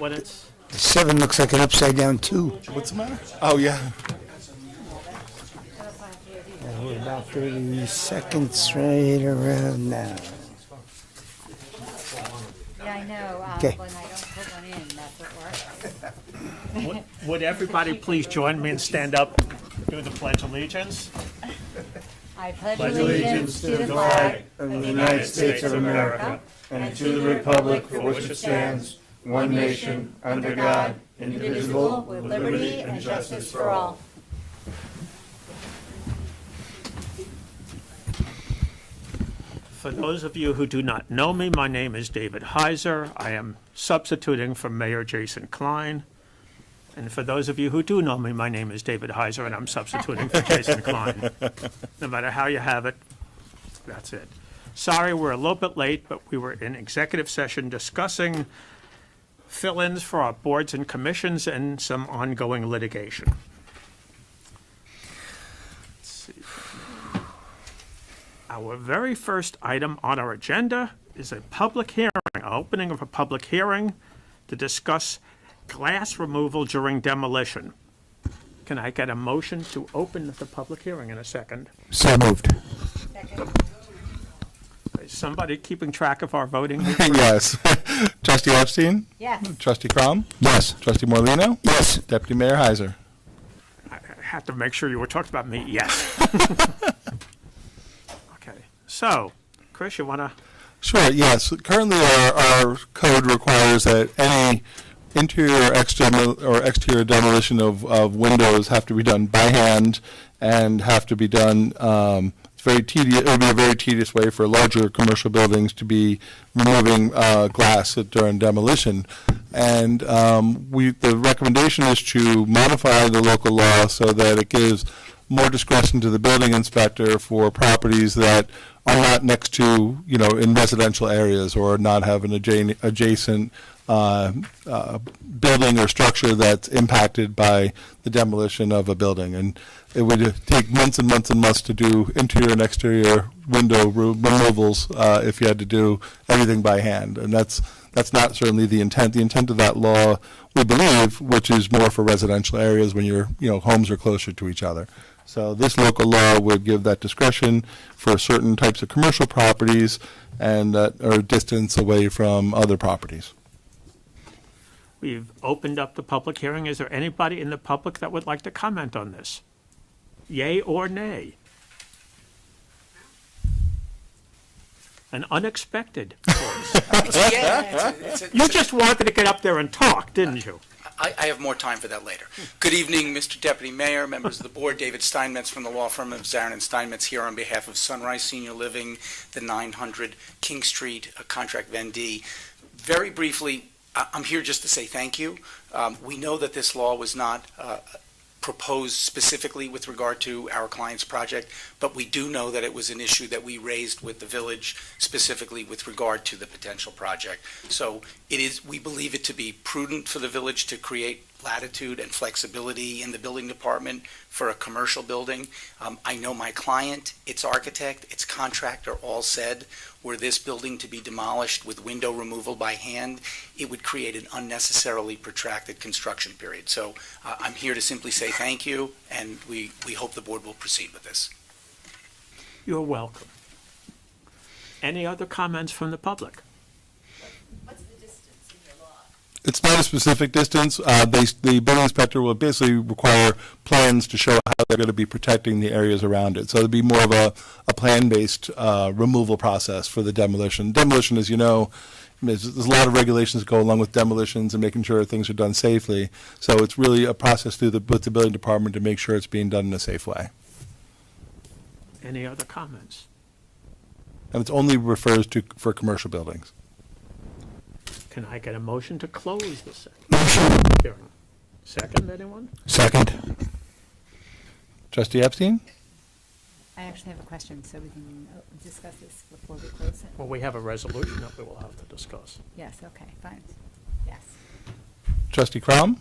what it's? The 7 looks like an upside down 2. What's the matter? Oh, yeah. We're about 30 seconds right around now. Yeah, I know. Okay. When I don't put one in, that's what works. Would everybody please join me and stand up and do the Pledge of Allegiance? I pledge allegiance to the flag of the United States of America and to the republic for which it stands, one nation, under God, indivisible, with liberty and justice for all. For those of you who do not know me, my name is David Heiser. I am substituting for Mayor Jason Klein. And for those of you who do know me, my name is David Heiser, and I'm substituting for Jason Klein. No matter how you have it, that's it. Sorry, we're a little bit late, but we were in executive session discussing fill-ins for our boards and commissions and some ongoing litigation. Let's see. Our very first item on our agenda is a public hearing, an opening of a public hearing to discuss glass removal during demolition. Can I get a motion to open the public hearing in a second? So moved. Second. Is somebody keeping track of our voting? Yes. Trustee Epstein? Yes. Trustee Crom? Yes. Trustee Morlino? Yes. Deputy Mayor Heiser? I had to make sure you were talking about me. Yes. Okay. So, Chris, you want to? Sure, yes. Currently, our code requires that any interior or exterior demolition of windows have to be done by hand and have to be done, it's very tedious. It would be a very tedious way for larger commercial buildings to be removing glass during demolition. And the recommendation is to modify the local law so that it gives more discretion to the building inspector for properties that are not next to, in residential areas or not have an adjacent building or structure that's impacted by the demolition of a building. And it would take months and months and months to do interior and exterior window removals if you had to do everything by hand. And that's not certainly the intent. The intent of that law, we believe, which is more for residential areas when your homes are closer to each other. So this local law would give that discretion for certain types of commercial properties and that are distance away from other properties. We've opened up the public hearing. Is there anybody in the public that would like to comment on this? Yay or nay? An unexpected voice. Yeah, You just wanted to get up there and talk, didn't you? I have more time for that later. Good evening, Mr. Deputy Mayor, members of the board. David Steinmetz from the law firm of Zarin and Steinmetz here on behalf of Sunrise Senior Living, the 900 King Street contract vendee. Very briefly, I'm here just to say thank you. We know that this law was not proposed specifically with regard to our client's project, but we do know that it was an issue that we raised with the village specifically with regard to the potential project. So we believe it to be prudent for the village to create latitude and flexibility in the building department for a commercial building. I know my client, its architect, its contractor all said, were this building to be demolished with window removal by hand, it would create an unnecessarily protracted construction period. So I'm here to simply say thank you, and we hope the board will proceed with this. You're welcome. Any other comments from the public? What's the distance in your law? It's not a specific distance. The building inspector will basically require plans to show how they're going to be protecting the areas around it. So it'll be more of a plan-based removal process for the demolition. Demolition, as you know, there's a lot of regulations that go along with demolitions and making sure things are done safely. So it's really a process with the building department to make sure it's being done in a safe way. Any other comments? And it only refers for commercial buildings. Can I get a motion to close the Motion. hearing? Second, anyone? Second. Trustee Epstein? I actually have a question, so we can discuss this before we close it. Well, we have a resolution that we will have to discuss. Yes, okay, fine. Yes. Trustee Crom?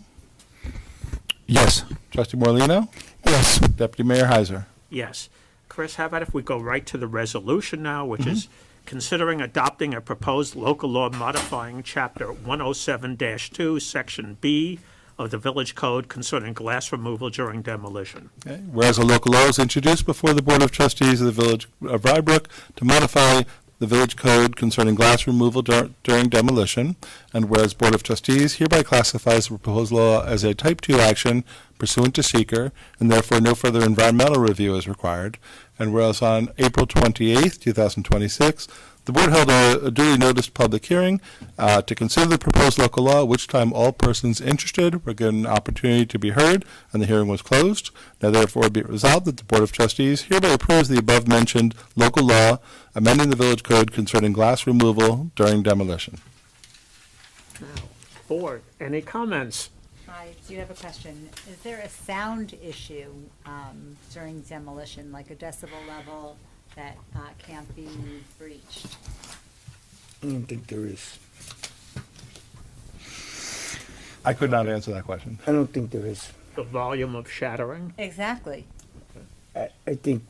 Yes. Trustee Morlino? Yes. Deputy Mayor Heiser? Yes. Chris, how about if we go right to the resolution now, which is considering adopting a proposed local law modifying Chapter 107-2, Section B of the Village Code concerning glass removal during demolition. Okay. Whereas a local law is introduced before the Board of Trustees of the Village of Rybrook to modify the village code concerning glass removal during demolition, and whereas Board of Trustees hereby classifies the proposed law as a Type 2 action pursuant to seeker, and therefore no further environmental review is required, and whereas on April 28th, 2026, the Board held a duly noticed public hearing to consider the proposed local law, at which time all persons interested were given an opportunity to be heard, and the hearing was closed. Now therefore be it resolved that the Board of Trustees hereby approves the above-mentioned local law amending the village code concerning glass removal during demolition. Board, any comments? I do have a question. Is there a sound issue during demolition, like a decibel level that can't be breached? I don't think there is. I could not answer that question. I don't think there is. The volume of shattering? Exactly. I think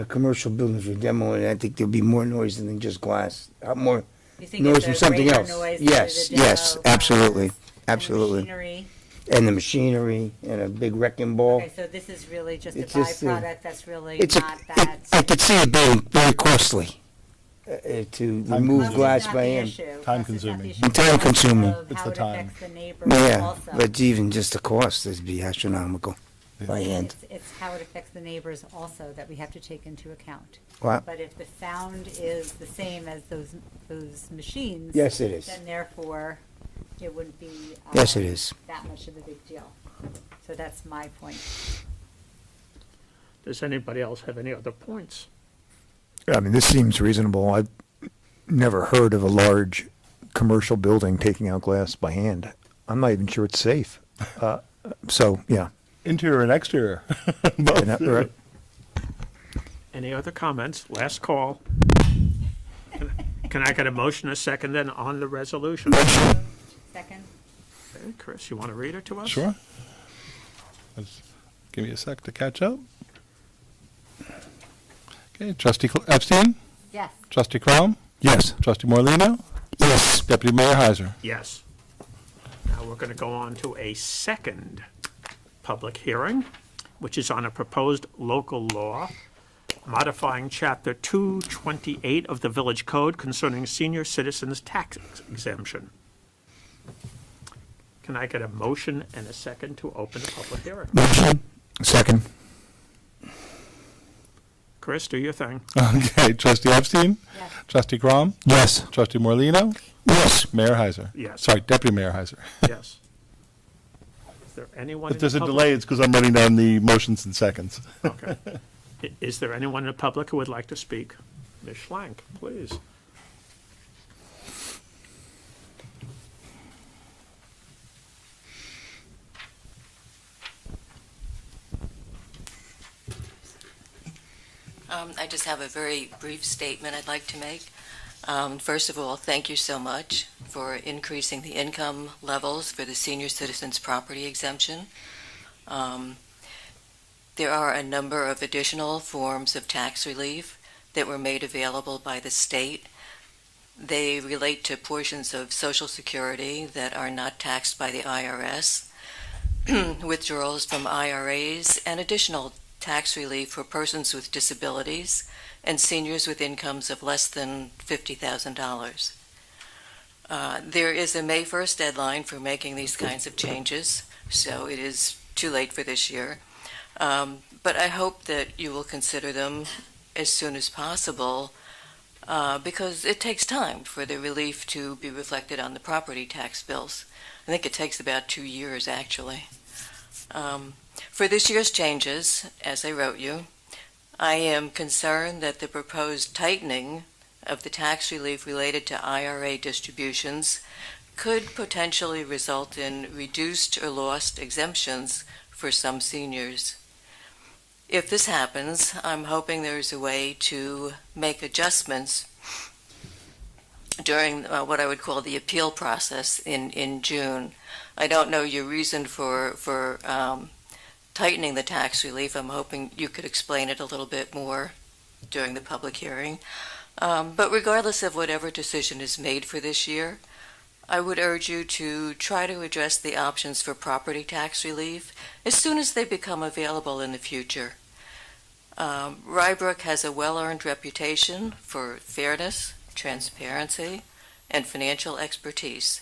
commercial buildings were demoing, I think there'll be more noise than just glass. More You think noise it's from a something greater else. noise Yes, due to the yes, demo, absolutely, and the absolutely. machinery? And the machinery and a big wrecking ball. Okay, so this is really just a It's just, byproduct that's really It's not that. I could see it being very costly to remove Well, glass it's not by the hand. issue. Time Plus, it's not the consuming. issue And time because consuming. of It's how the it time. affects the neighbors Yeah, also. but even just the cost would be astronomical by hand. It's how it affects the neighbors also that we have to take into account. Wow. But if the sound is the same as those machines. Yes, it is. Then therefore, it wouldn't be. Yes, it is. That much of a big deal. So that's my point. Does anybody else have any other points? I mean, this seems reasonable. I've never heard of a large commercial building taking out glass by hand. I'm not even sure it's safe. So, yeah. Interior and exterior. And that- right. Any other comments? Last call. Can I get a motion, a second, then, on the resolution? Second? Okay, Chris, you want to read it to us? Sure. Let's give me a sec to catch up. Okay, Trustee Epstein, Yes. Trustee Crom, Yes. Trustee Morlino, Yes. Deputy Mayor Heiser. Yes. Now we're going to go on to a second public hearing, which is on a proposed local law modifying Chapter 228 of the Village Code concerning senior citizens tax exemption. Can I get a motion and a second to open the public hearing? Motion. Second. Chris, do your thing. Okay, Trustee Epstein, Yes. Trustee Crom, Yes. Trustee Morlino, Yes. Mayor Heiser. Yes. Sorry, Deputy Mayor Heiser. Yes. Is there anyone in If the there's a public? delay, it's because I'm writing down the motions in seconds. Okay. Is there anyone in the public who would like to speak? Ms. Schlank, please. I just have a very brief statement I'd like to make. First of all, thank you so much for increasing the income levels for the senior citizens property exemption. There are a number of additional forms of tax relief that were made available by the state. They relate to portions of Social Security that are not taxed by the IRS, withdrawals from IRAs, and additional tax relief for persons with disabilities and seniors with incomes of less than $50,000. There is a May 1st deadline for making these kinds of changes, so it is too late for this year. But I hope that you will consider them as soon as possible because it takes time for the relief to be reflected on the property tax bills. I think it takes about 2 years, actually. For this year's changes, as I wrote you, I am concerned that the proposed tightening of the tax relief related to IRA distributions could potentially result in reduced or lost exemptions for some seniors. If this happens, I'm hoping there's a way to make adjustments during what I would call the appeal process in June. I don't know your reason for tightening the tax relief. I'm hoping you could explain it a little bit more during the public hearing. But regardless of whatever decision is made for this year, I would urge you to try to address the options for property tax relief as soon as they become available in the future. Rybrook has a well-earned reputation for fairness, transparency, and financial expertise.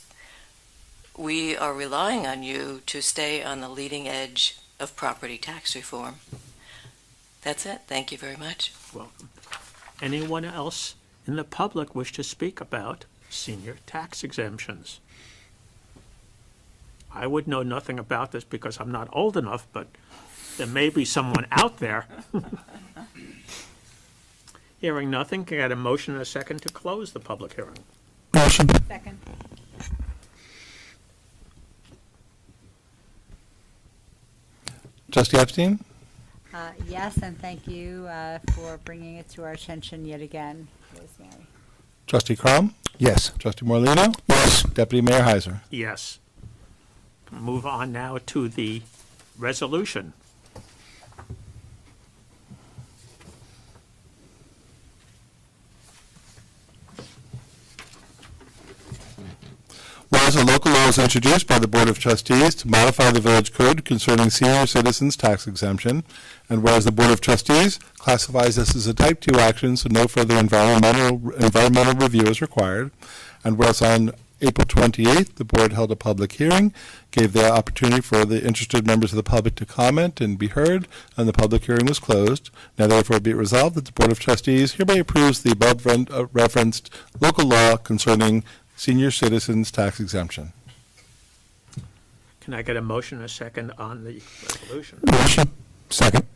We are relying on you to stay on the leading edge of property tax reform. That's it. Thank you very much. Welcome. Anyone else in the public wish to speak about senior tax exemptions? I would know nothing about this because I'm not old enough, but there may be someone out there. Hearing nothing, can I get a motion and a second to close the public hearing? Motion. Second. Trustee Epstein? Yes, and thank you for bringing it to our attention yet again, Rosemary. Trustee Crum? Yes. Trustee Morlino, Yes. Deputy Mayor Heiser? Yes. Move on now to the resolution. Whereas a local law is introduced by the Board of Trustees to modify the village code concerning senior citizens tax exemption, and whereas the Board of Trustees classifies this as a Type 2 action, so no further environmental review is required, and whereas on April 28th, the Board held a public hearing, gave the opportunity for the interested members of the public to comment and be heard, and the public hearing was closed. Now therefore be it resolved that the Board of Trustees hereby approves the above referenced local law concerning senior citizens tax exemption. Can I get a motion and a second on the resolution? Motion. Second.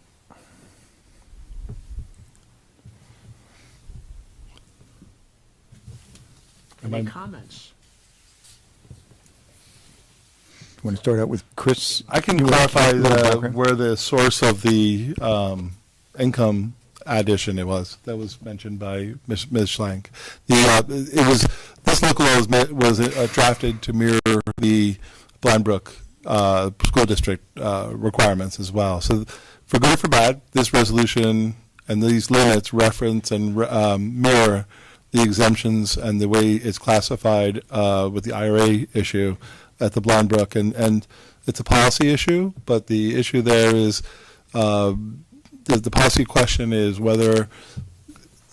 Any comments? Want to start out with Chris? I can You want to clarify talk a little background? where the source of the income addition it was. That was mentioned by Ms. Schlank. This local law was drafted to mirror the Blindbrook school district requirements as well. So for good or for bad, this resolution and these limits reference and mirror the exemptions and the way it's classified with the IRA issue at the Blindbrook. And it's a policy issue, but the issue there is the policy question is whether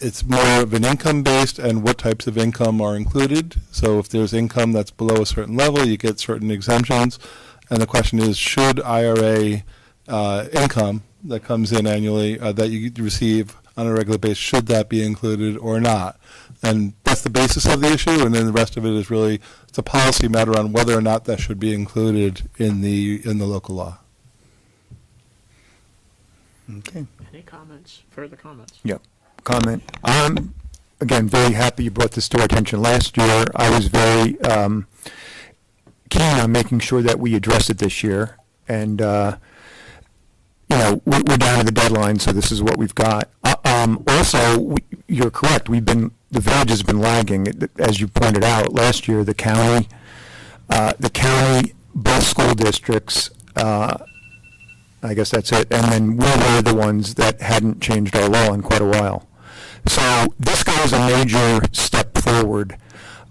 it's more of an income-based and what types of income are included. So if there's income that's below a certain level, you get certain exemptions. And the question is, should IRA income that comes in annually that you receive on a regular basis, should that be included or not? And that's the basis of the issue, and then the rest of it is really, it's a policy matter on whether or not that should be included in the local law. Okay. Any comments, further comments? Yeah. Comment. I'm, again, very happy you brought this to our attention last year. I was very keen on making sure that we address it this year. And, we're down to the deadline, so this is what we've got. Also, you're correct. The village has been lagging. As you pointed out, last year, the county, both school districts, I guess that's it. And then we were the ones that hadn't changed our law in quite a while. So this goes a major step forward.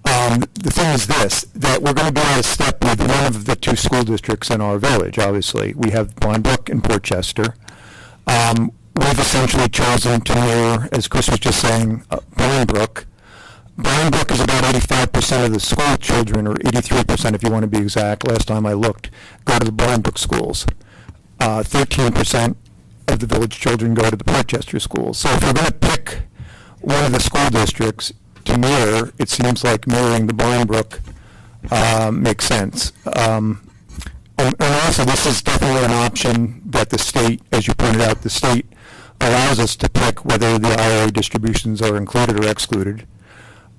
The thing is this, that we're going to be out of step with one of the two school districts in our village, obviously. We have Blindbrook and Portchester. We've essentially chosen to mirror, as Chris was just saying, Blindbrook. Blindbrook is about 85% of the school children, or 83% if you want to be exact, last time I looked, go to the Blindbrook schools. 13% of the village children go to the Portchester schools. So if we're going to pick one of the school districts to mirror, it seems like mirroring the Blindbrook makes sense. And also, this is definitely an option that the state, as you pointed out, the state allows us to pick whether the IRA distributions are included or excluded.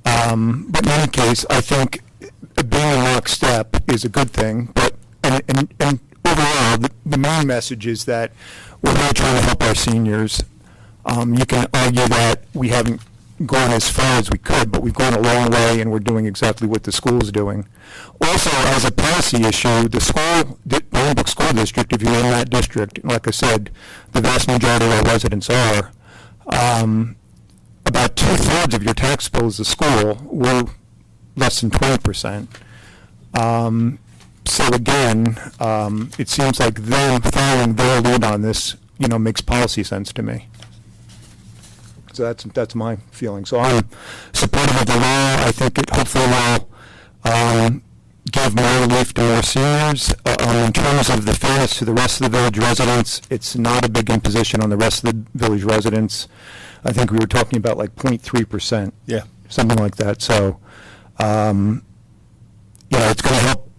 But in any case, I think being in lockstep is a good thing. But and overall, the main message is that we're really trying to help our seniors. You can argue that we haven't gone as far as we could, but we've gone a long way, and we're doing exactly what the school's doing. Also, as a policy issue, the Bolingbrook School District, if you're in that district, like I said, the vast majority of our residents are about 2/3 of your tax bill is the school. We're less than 20%. So again, it seems like them following their lead on this, makes policy sense to me. So that's my feeling. So I'm supportive of the law. I think it hopefully will give more relief to more seniors. In terms of the fairness to the rest of the village residents, it's not a big imposition on the rest of the village residents. I think we were talking about like 0.3%. Yeah. Something like that. So, it's going to help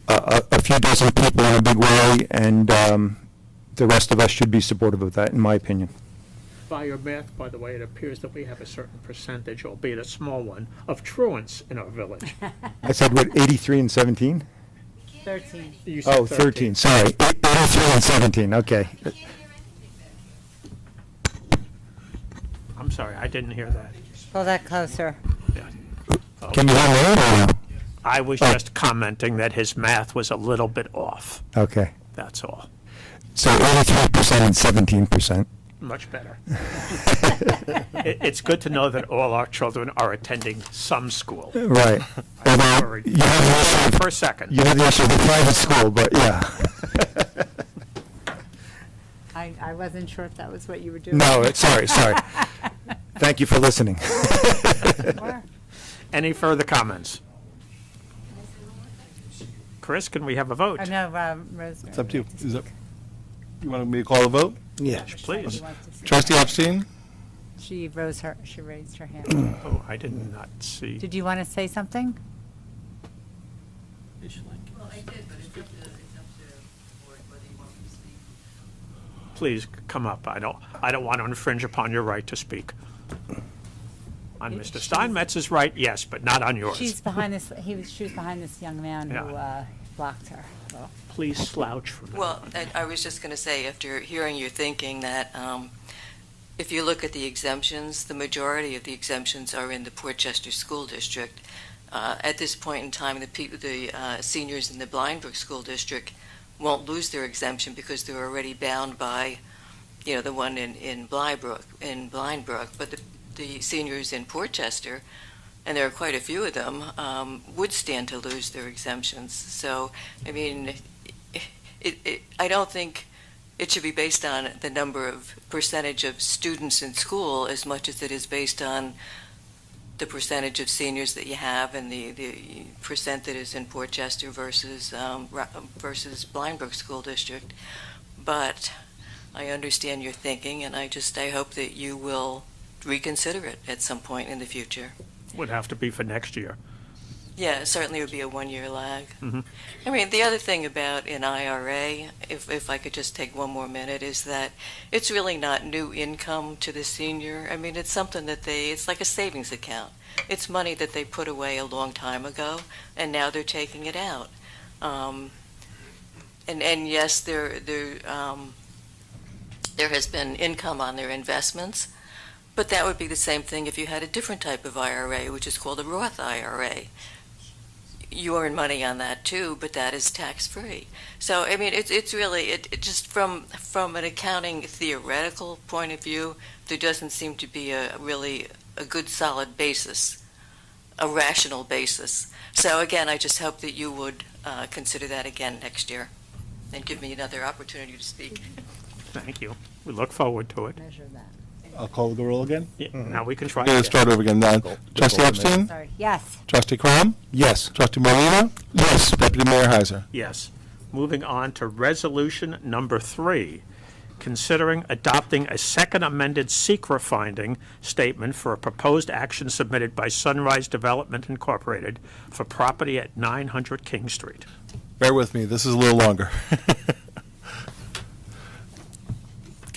a few dozen people in a big way, and the rest of us should be supportive of that, in my opinion. By your math, by the way, it appears that we have a certain percentage, albeit a small one, of truants in our village. I said, what, 83 and 17? 13. You said Oh, 13, sorry. 83 and 17, okay. I'm sorry, I didn't hear that. Pull that closer. Can you hear me or no? I was just commenting that his math was a little bit off, Okay. that's all. So 83% and 17%. Much better. It's good to know that all our children are attending some school. Right. I'm Although, worried. you have the issue, For a second. you have the issue of the private school, but yeah. I wasn't sure if that was what you were doing. No, sorry. Thank you for listening. Sure. Any further comments? Chris, can we have a vote? I know, Rosemary. It's up to you. You want me to call the vote? Yeah. Please. Trustee Epstein? She raised her hand. Oh, I did not see. Did you want to say something? Please come up. I don't want to infringe upon your right to speak. On Mr. Steinmetz's right, yes, but not on yours. She's behind this, she was behind this young man who Yeah. blocked her. So. Please slouch from that. Well, I was just going to say, after hearing your thinking, that if you look at the exemptions, the majority of the exemptions are in the Portchester School District. At this point in time, the seniors in the Blindbrook School District won't lose their exemption because they're already bound by, the one in Blindbrook. But the seniors in Portchester, and there are quite a few of them, would stand to lose their exemptions. So, I mean, I don't think it should be based on the percentage of students in school as much as it is based on the percentage of seniors that you have and the percent that is in Portchester versus Blindbrook School District. But I understand your thinking, and I hope that you will reconsider it at some point in the future. Would have to be for next year. Yeah, it certainly would be a one-year lag. Mhm. I mean, the other thing about an IRA, if I could just take one more minute, is that it's really not new income to the senior. I mean, it's something that it's like a savings account. It's money that they put away a long time ago, and now they're taking it out. And yes, there has been income on their investments, but that would be the same thing if you had a different type of IRA, which is called a Roth IRA. You earn money on that too, but that is tax-free. So, I mean, it's really, it just from an accounting theoretical point of view, there doesn't seem to be a good solid basis, a rational basis. So again, I just hope that you would consider that again next year and give me another opportunity to speak. Thank you. We look forward to it. Measure that. I'll call the roll again. Yeah, now we can try. We're going again. to start over again. Trustee Epstein? Sorry. Yes. Trustee Crom? Yes. Trustee Morlino? Yes. Deputy Mayor Heiser? Yes. Moving on to resolution number 3, considering adopting a second amended secret finding statement for a proposed action submitted by Sunrise Development Incorporated for property at 900 King Street. Bear with me, this is a little longer.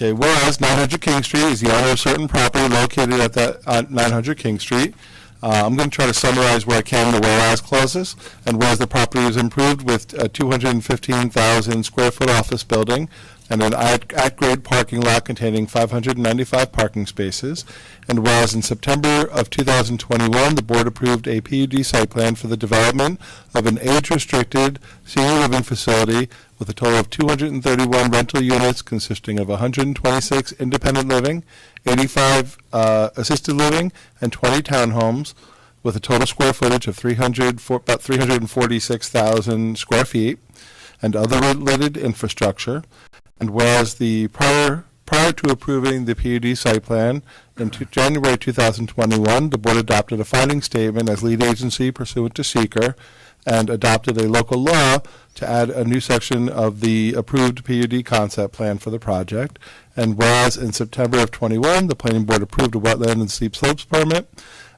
Okay, whereas 900 King Street is the owner of certain property located at 900 King Street. I'm going to try to summarize where I can the whereas clauses. And whereas the property is improved with a 215,000 square foot office building, and an at-grade parking lot containing 595 parking spaces. And whereas in September of 2021, the board approved a PUD site plan for the development of an age-restricted senior living facility with a total of 231 rental units consisting of 126 independent living, 85 assisted living, and 20 townhomes, with a total square footage of about 346,000 square feet, and other related infrastructure. And whereas prior to approving the PUD site plan in January 2021, the board adopted a finding statement as lead agency pursuant to seeker, and adopted a local law to add a new section of the approved PUD concept plan for the project. And whereas in September of 21, the planning board approved a wetland and steep slopes permit,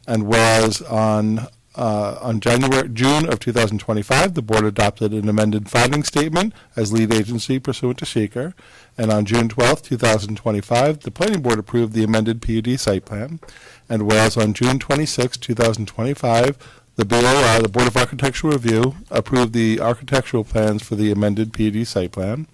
and whereas on June of 2025, the board adopted an amended finding statement as lead agency pursuant to seeker, and on June 12, 2025, the planning board approved the amended PUD site plan, and whereas on June 26, 2025, the BOR, the Board of Architectural Review, approved the architectural plans for the amended PUD site plan,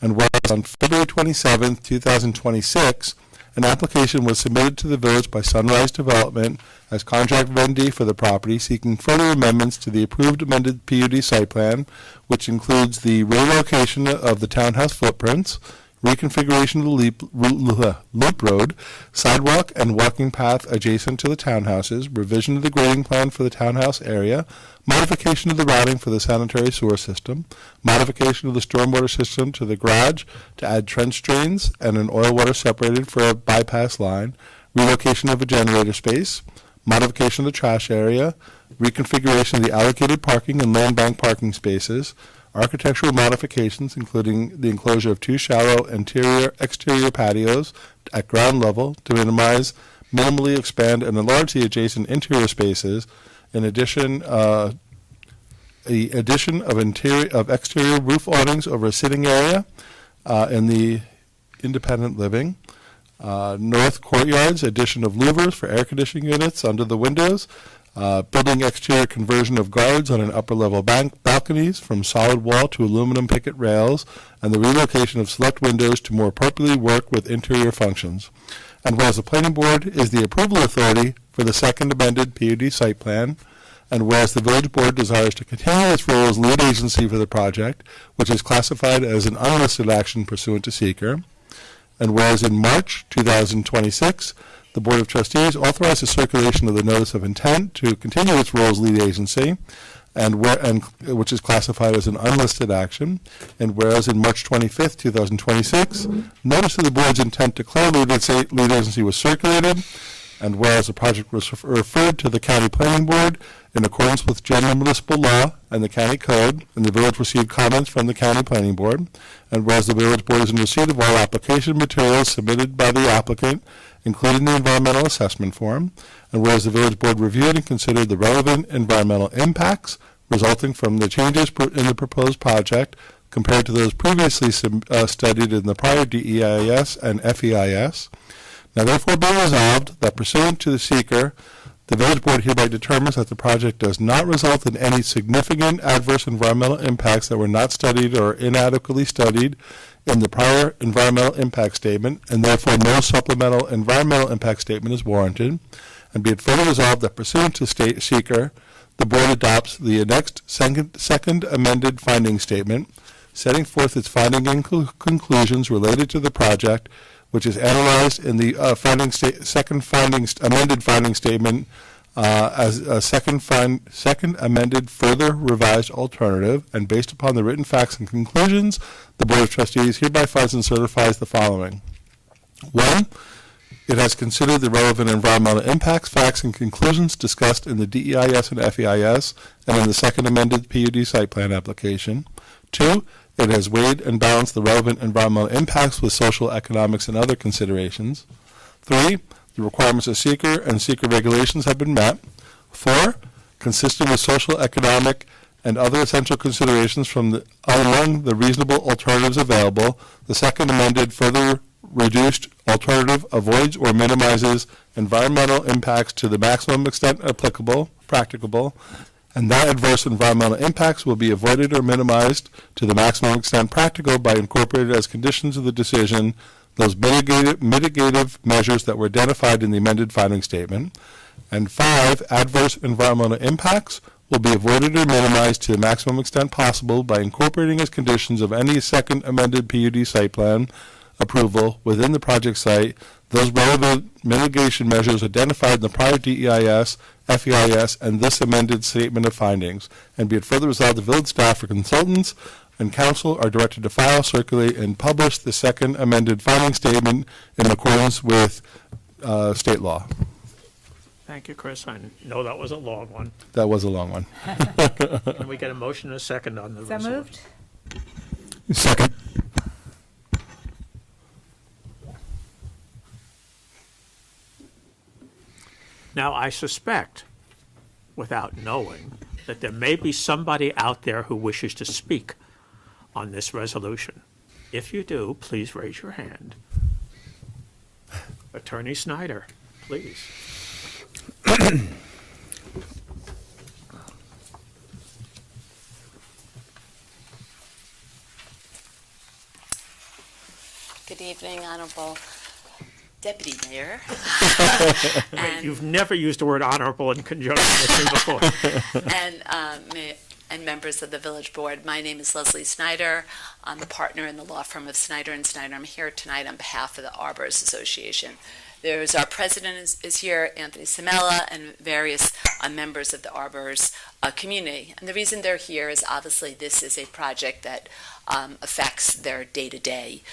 and whereas on February 27, 2026, an application was submitted to the village by Sunrise Development as contract vendee for the property, seeking further amendments to the approved amended PUD site plan, which includes the relocation of the townhouse footprints, reconfiguration of the loop road, sidewalk and walking path adjacent to the townhouses, revision of the grading plan for the townhouse area, modification of the routing for the sanitary sewer system, modification of the stormwater system to the garage to add trench drains and an oil water separated for a bypass line, relocation of a generator space, modification of the trash area, reconfiguration of the allocated parking and land bank parking spaces, architectural modifications including the enclosure of 2 shallow exterior patios at ground level to minimally expand and enlarge the adjacent interior spaces. In addition, the addition of exterior roof awnings over a sitting area in the independent living. North courtyards, addition of louvers for air conditioning units under the windows. Building exterior conversion of guards on an upper level balconies from solid wall to aluminum picket rails, and the relocation of select windows to more appropriately work with interior functions. And whereas the planning board is the approval authority for the second amended PUD site plan, and whereas the village board desires to continue its role as lead agency for the project, which is classified as an unlisted action pursuant to seeker, and whereas in March 2026, the Board of Trustees authorized the circulation of the notice of intent to continue its role as lead agency, which is classified as an unlisted action. And whereas in March 25th, 2026, notice of the board's intent to declare lead agency was circulated, and whereas the project was referred to the county planning board in accordance with general municipal law and the county code, and the village received comments from the county planning board, and whereas the village board is in receipt of all application materials submitted by the applicant, including the environmental assessment form, and whereas the village board reviewed and considered the relevant environmental impacts resulting from the changes in the proposed project compared to those previously studied in the prior DEIS and FEIS. Now therefore be resolved that pursuant to the seeker, the village board hereby determines that the project does not result in any significant adverse environmental impacts that were not studied or inadequately studied in the prior environmental impact statement, and therefore no supplemental environmental impact statement is warranted. And be it further resolved that pursuant to state seeker, the board adopts the annexed second amended finding statement, setting forth its finding and conclusions related to the project, which is analyzed in the amended finding statement as a second amended further revised alternative, and based upon the written facts and conclusions, the Board of Trustees hereby finds and certifies the following. 1. It has considered the relevant environmental impacts, facts, and conclusions discussed in the DEIS and FEIS and in the second amended PUD site plan application. 2. It has weighed and balanced the relevant environmental impacts with social, economics, and other considerations. 3. The requirements of seeker and seeker regulations have been met. 4. Consistent with social, economic, and other essential considerations among the reasonable alternatives available, the second amended further reduced alternative avoids or minimizes environmental impacts to the maximum extent practicable, and that adverse environmental impacts will be avoided or minimized to the maximum extent practical by incorporating as conditions of the decision those mitigative measures that were identified in the amended finding statement. And 5, adverse environmental impacts will be avoided or minimized to the maximum extent possible by incorporating as conditions of any second amended PUD site plan approval within the project site those relevant mitigation measures identified in the prior DEIS, FEIS, and this amended statement of findings. And be it further resolved, the village staff or consultants and council are directed to file, circulate, and publish the second amended finding statement in accordance with state law. Thank you, Chris. I know that was a long one. That was a long one. Can we get a motion and a second on the So resolution? moved? Second. Now, I suspect, without knowing, that there may be somebody out there who wishes to speak on this resolution. If you do, please raise your hand. Attorney Snyder, please. Good evening, Honorable Deputy Mayor. Wait, you've never used the word honorable in conjunction with me before. and members of the Village Board. My name is Leslie Snyder. I'm a partner in the law firm of Snyder and Snyder. I'm here tonight on behalf of the Arbors Association. There's our president is here, Anthony Samela, and various members of the Arbors community. And the reason they're here is obviously this is a project that affects their day-to-day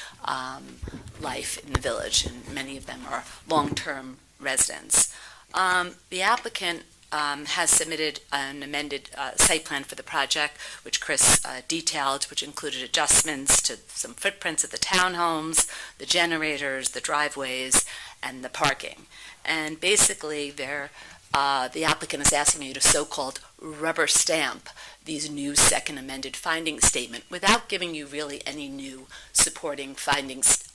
life in the village, and many of them are long-term residents. The applicant has submitted an amended site plan for the project, which Chris detailed, which included adjustments to some footprints of the townhomes, the generators, the driveways, and the parking. And basically, the applicant is asking you to so-called rubber stamp these new second amended finding statement without giving you really any new supporting findings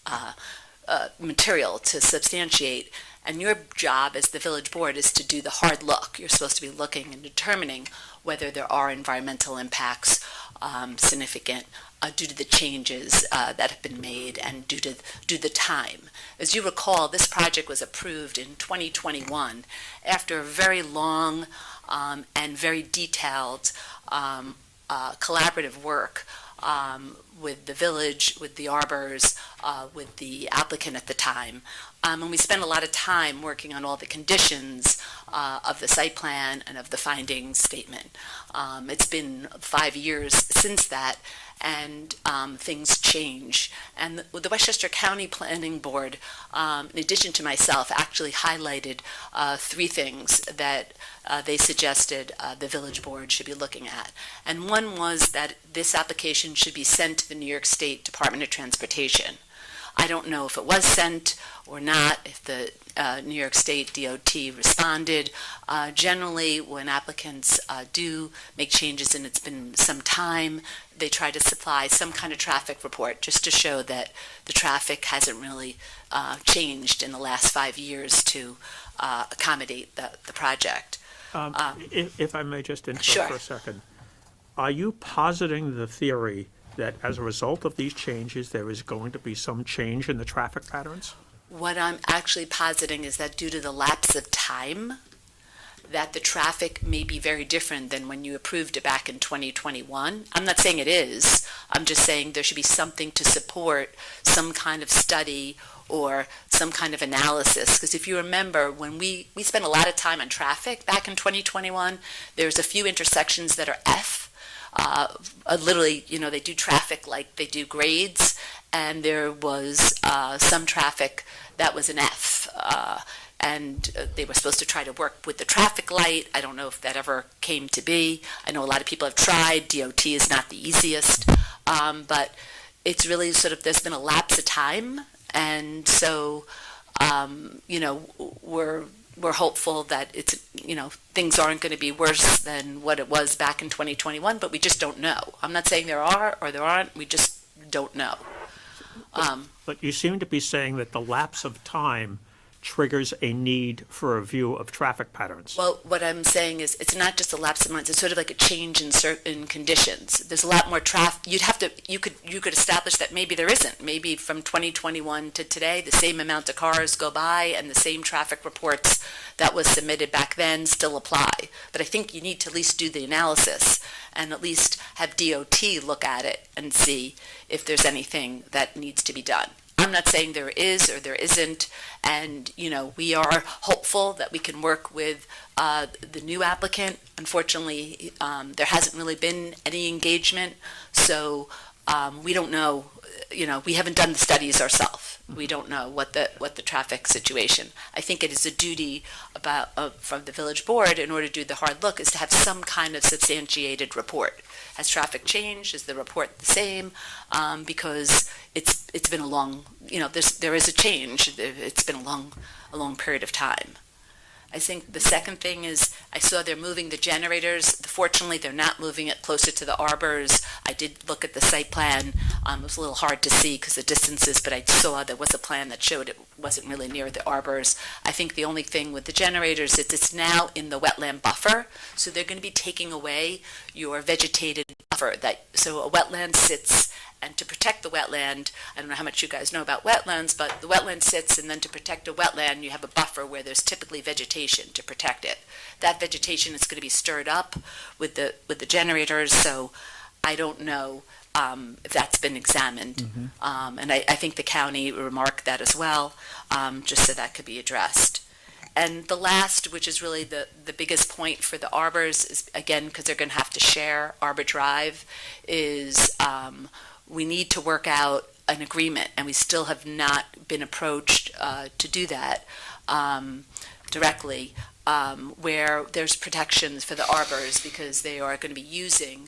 material to substantiate. And your job as the village board is to do the hard look. You're supposed to be looking and determining whether there are environmental impacts significant due to the changes that have been made and due to the time. As you recall, this project was approved in 2021 after a very long and very detailed collaborative work with the village, with the arbors, with the applicant at the time. And we spent a lot of time working on all the conditions of the site plan and of the findings statement. It's been 5 years since that, and things change. And the Westchester County Planning Board, in addition to myself, actually highlighted 3 things that they suggested the village board should be looking at. And one was that this application should be sent to the New York State Department of Transportation. I don't know if it was sent or not, if the New York State DOT responded. Generally, when applicants do make changes and it's been some time, they try to supply some kind of traffic report just to show that the traffic hasn't really changed in the last 5 years to accommodate the project. If I may just interrupt Sure. for a second. Are you positing the theory that as a result of these changes, there is going to be some change in the traffic patterns? What I'm actually positing is that due to the lapse of time, that the traffic may be very different than when you approved it back in 2021. I'm not saying it is. I'm just saying there should be something to support some kind of study or some kind of analysis. Because if you remember, when we spent a lot of time on traffic back in 2021, there's a few intersections that are F. Literally, they do traffic like they do grades, and there was some traffic that was an F. And they were supposed to try to work with the traffic light. I don't know if that ever came to be. I know a lot of people have tried. DOT is not the easiest. But it's really sort of, there's been a lapse of time. And so, we're hopeful that it's, things aren't going to be worse than what it was back in 2021, but we just don't know. I'm not saying there are or there aren't. We just don't know. But you seem to be saying that the lapse of time triggers a need for a review of traffic patterns. Well, what I'm saying is, it's not just a lapse of months. It's sort of like a change in certain conditions. There's a lot more traffic. You could establish that maybe there isn't. Maybe from 2021 to today, the same amount of cars go by, and the same traffic reports that was submitted back then still apply. But I think you need to at least do the analysis and at least have DOT look at it and see if there's anything that needs to be done. I'm not saying there is or there isn't, and we are hopeful that we can work with the new applicant. Unfortunately, there hasn't really been any engagement, so we don't know. We haven't done the studies ourselves. We don't know what the traffic situation. I think it is a duty from the village board, in order to do the hard look, is to have some kind of substantiated report. Has traffic changed? Is the report the same? Because it's been a long, there is a change. It's been a long period of time. I think the second thing is, I saw they're moving the generators. Fortunately, they're not moving it closer to the arbors. I did look at the site plan. It was a little hard to see because of distances, but I saw there was a plan that showed it wasn't really near the arbors. I think the only thing with the generators is it's now in the wetland buffer, so they're going to be taking away your vegetated buffer. So a wetland sits, and to protect the wetland, I don't know how much you guys know about wetlands, but the wetland sits, and then to protect a wetland, you have a buffer where there's typically vegetation to protect it. That vegetation is going to be stirred up with the generators, so I don't know if that's been examined. And I think the county remarked that as well, just so that could be addressed. And the last, which is really the biggest point for the arbors, is, again, because they're going to have to share Arbor Drive, is we need to work out an agreement, and we still have not been approached to do that directly, where there's protections for the arbors, because they are going to be using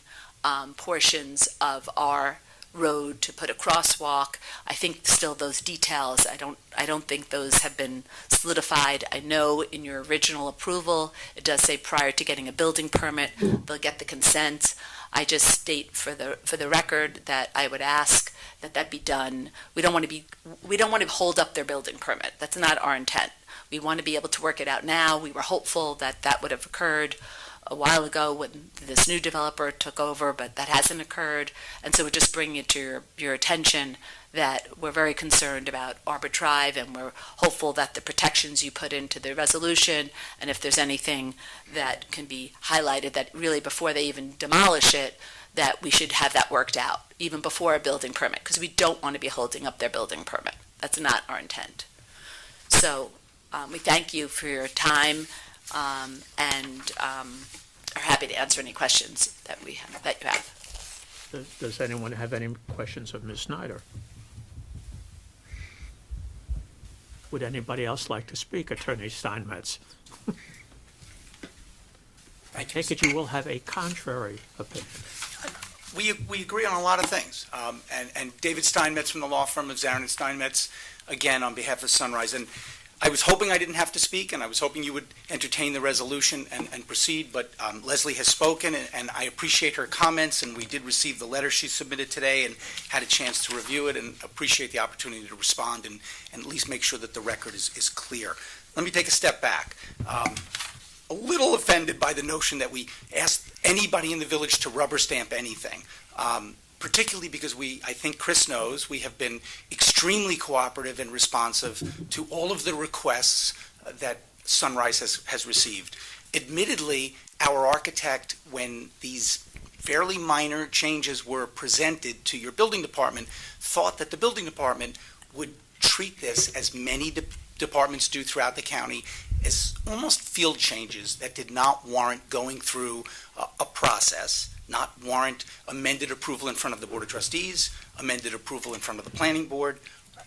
portions of our road to put a crosswalk. I think still those details, I don't think those have been solidified. I know in your original approval, it does say prior to getting a building permit, they'll get the consent. I just state for the record that I would ask that be done. We don't want to hold up their building permit. That's not our intent. We want to be able to work it out now. We were hopeful that would have occurred a while ago when this new developer took over, but that hasn't occurred. And so we're just bringing it to your attention that we're very concerned about Arbor Drive, and we're hopeful that the protections you put into the resolution, and if there's anything that can be highlighted, that really before they even demolish it, that we should have that worked out, even before a building permit, because we don't want to be holding up their building permit. That's not our intent. So we thank you for your time, and are happy to answer any questions that you have. Does anyone have any questions of Ms. Snyder? Would anybody else like to speak, Attorney Steinmetz? I take it you will have a contrary opinion. We agree on a lot of things. And David Steinmetz from the law firm of Zarin and Steinmetz, again, on behalf of Sunrise. And I was hoping I didn't have to speak, and I was hoping you would entertain the resolution and proceed, but Leslie has spoken, and I appreciate her comments, and we did receive the letter she submitted today and had a chance to review it, and appreciate the opportunity to respond and at least make sure that the record is clear. Let me take a step back. A little offended by the notion that we asked anybody in the village to rubber stamp anything. Particularly because I think Chris knows, we have been extremely cooperative and responsive to all of the requests that Sunrise has received. Admittedly, our architect, when these fairly minor changes were presented to your building department, thought that the building department would treat this, as many departments do throughout the county, as almost field changes that did not warrant going through a process, not warrant amended approval in front of the Board of Trustees, amended approval in front of the Planning Board,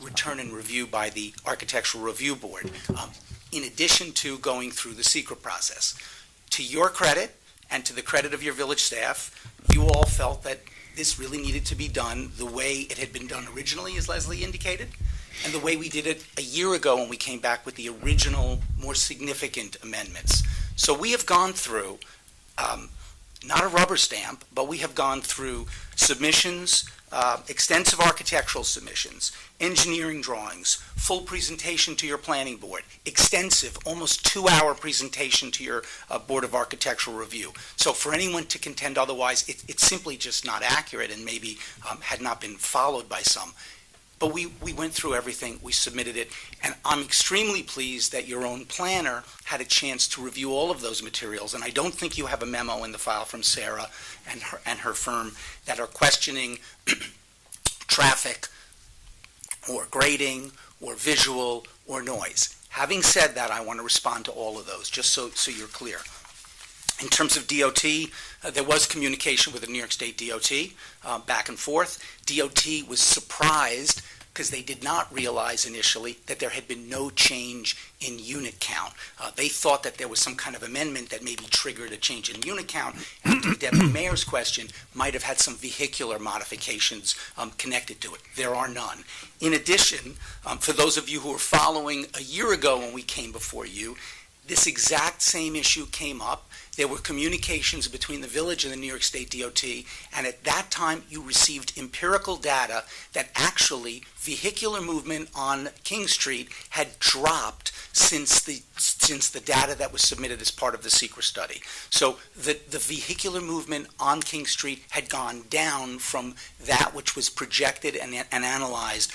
return and review by the Architectural Review Board, in addition to going through the secret process. To your credit, and to the credit of your village staff, you all felt that this really needed to be done the way it had been done originally, as Leslie indicated, and the way we did it a year ago when we came back with the original, more significant amendments. So we have gone through not a rubber stamp, but we have gone through submissions, extensive architectural submissions, engineering drawings, full presentation to your planning board, extensive, almost 2-hour presentation to your Board of Architectural Review. So for anyone to contend otherwise, it's simply just not accurate and maybe had not been followed by some. But we went through everything, we submitted it, and I'm extremely pleased that your own planner had a chance to review all of those materials. And I don't think you have a memo in the file from Sarah and her firm that are questioning traffic or grading or visual or noise. Having said that, I want to respond to all of those, just so you're clear. In terms of DOT, there was communication with the New York State DOT back and forth. DOT was surprised because they did not realize initially that there had been no change in unit count. They thought that there was some kind of amendment that maybe triggered a change in unit count, and to the Deputy Mayor's question, might have had some vehicular modifications connected to it. There are none. In addition, for those of you who were following a year ago when we came before you, this exact same issue came up. There were communications between the village and the New York State DOT, and at that time you received empirical data that actually vehicular movement on King Street had dropped since the data that was submitted as part of the SEQRA study. So the vehicular movement on King Street had gone down from that which was projected and analyzed,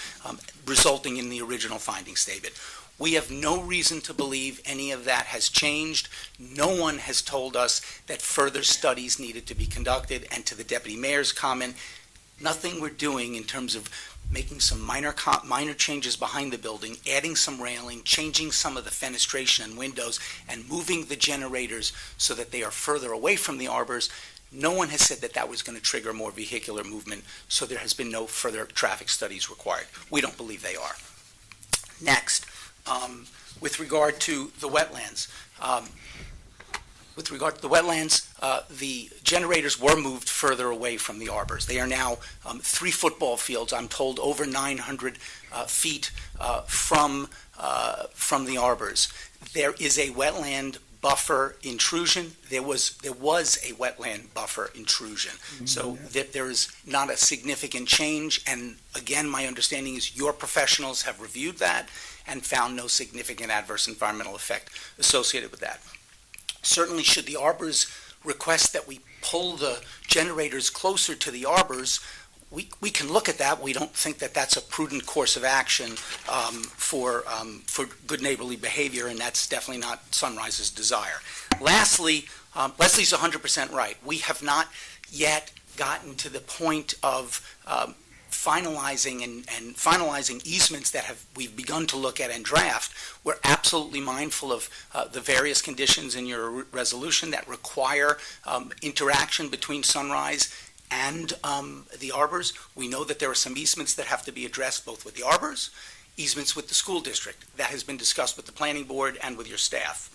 resulting in the original finding statement. We have no reason to believe any of that has changed. No one has told us that further studies needed to be conducted. And to the Deputy Mayor's comment, nothing we're doing in terms of making some minor changes behind the building, adding some railing, changing some of the fenestration and windows, and moving the generators so that they are further away from the arbors. No one has said that that was going to trigger more vehicular movement, so there has been no further traffic studies required. We don't believe they are. Next. With regard to the wetlands, the generators were moved further away from the arbors. They are now 3 football fields, I'm told, over 900 feet from the arbors. There is a wetland buffer intrusion. There was a wetland buffer intrusion. So there is not a significant change. And again, my understanding is your professionals have reviewed that and found no significant adverse environmental effect associated with that. Certainly, should the arbors request that we pull the generators closer to the arbors, we can look at that. We don't think that that's a prudent course of action for good neighborly behavior, and that's definitely not Sunrise's desire. Lastly, Leslie's 100% right. We have not yet gotten to the point of finalizing easements that we've begun to look at and draft. We're absolutely mindful of the various conditions in your resolution that require interaction between Sunrise and the arbors. We know that there are some easements that have to be addressed both with the arbors, easements with the school district. That has been discussed with the planning board and with your staff.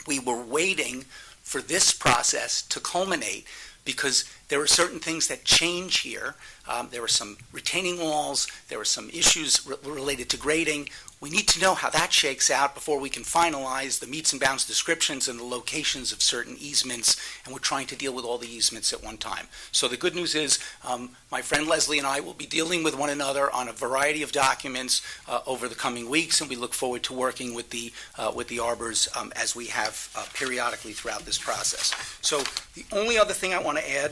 We were waiting for this process to culminate because there are certain things that change here. There were some retaining walls. There were some issues related to grading. We need to know how that shakes out before we can finalize the meets and bounds descriptions and the locations of certain easements, and we're trying to deal with all the easements at one time. So the good news is my friend Leslie and I will be dealing with one another on a variety of documents over the coming weeks, and we look forward to working with the arbors as we have periodically throughout this process. So the only other thing I want to add,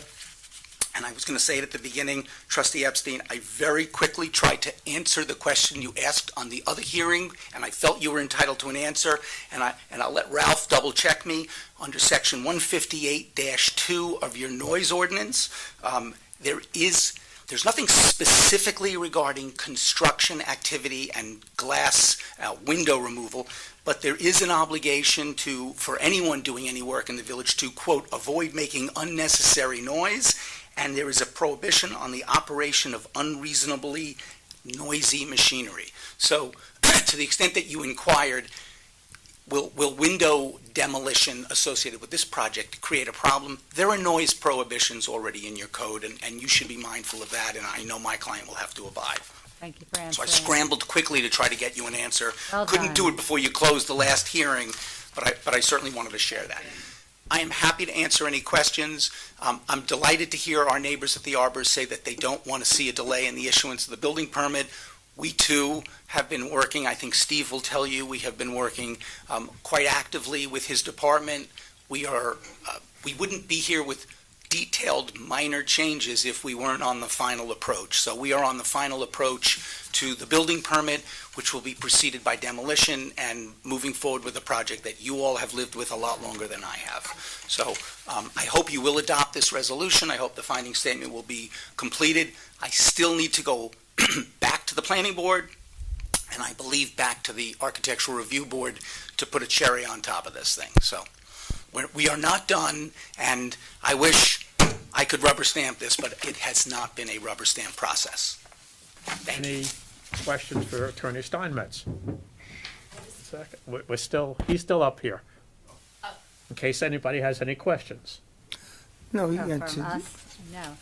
and I was going to say it at the beginning, Trustee Epstein, I very quickly tried to answer the question you asked on the other hearing, and I felt you were entitled to an answer, and I'll let Ralph double-check me. Under Section 158-2 of your noise ordinance, there's nothing specifically regarding construction activity and glass window removal, but there is an obligation for anyone doing any work in the village to, quote, avoid making unnecessary noise, and there is a prohibition on the operation of unreasonably noisy machinery. So to the extent that you inquired, will window demolition associated with this project create a problem? There are noise prohibitions already in your code, and you should be mindful of that, and I know my client will have to abide. Thank you for answering. So I scrambled quickly to try to get you an answer. Well Couldn't done. do it before you closed the last hearing, but I certainly wanted to share that. I am happy to answer any questions. I'm delighted to hear our neighbors at the Arbors say that they don't want to see a delay in the issuance of the building permit. We too have been working, I think Steve will tell you, we have been working quite actively with his department. We wouldn't be here with detailed minor changes if we weren't on the final approach. So we are on the final approach to the building permit, which will be preceded by demolition and moving forward with a project that you all have lived with a lot longer than I have. So I hope you will adopt this resolution. I hope the finding statement will be completed. I still need to go back to the planning board, and I believe back to the architectural review board to put a cherry on top of this thing. So we are not done, and I wish I could rubber stamp this, but it has not been a rubber stamp process. Thank you. Any questions for Attorney Steinmetz? Second. He's still up here. In case anybody has any questions. No, you Oh, got from to. us? No.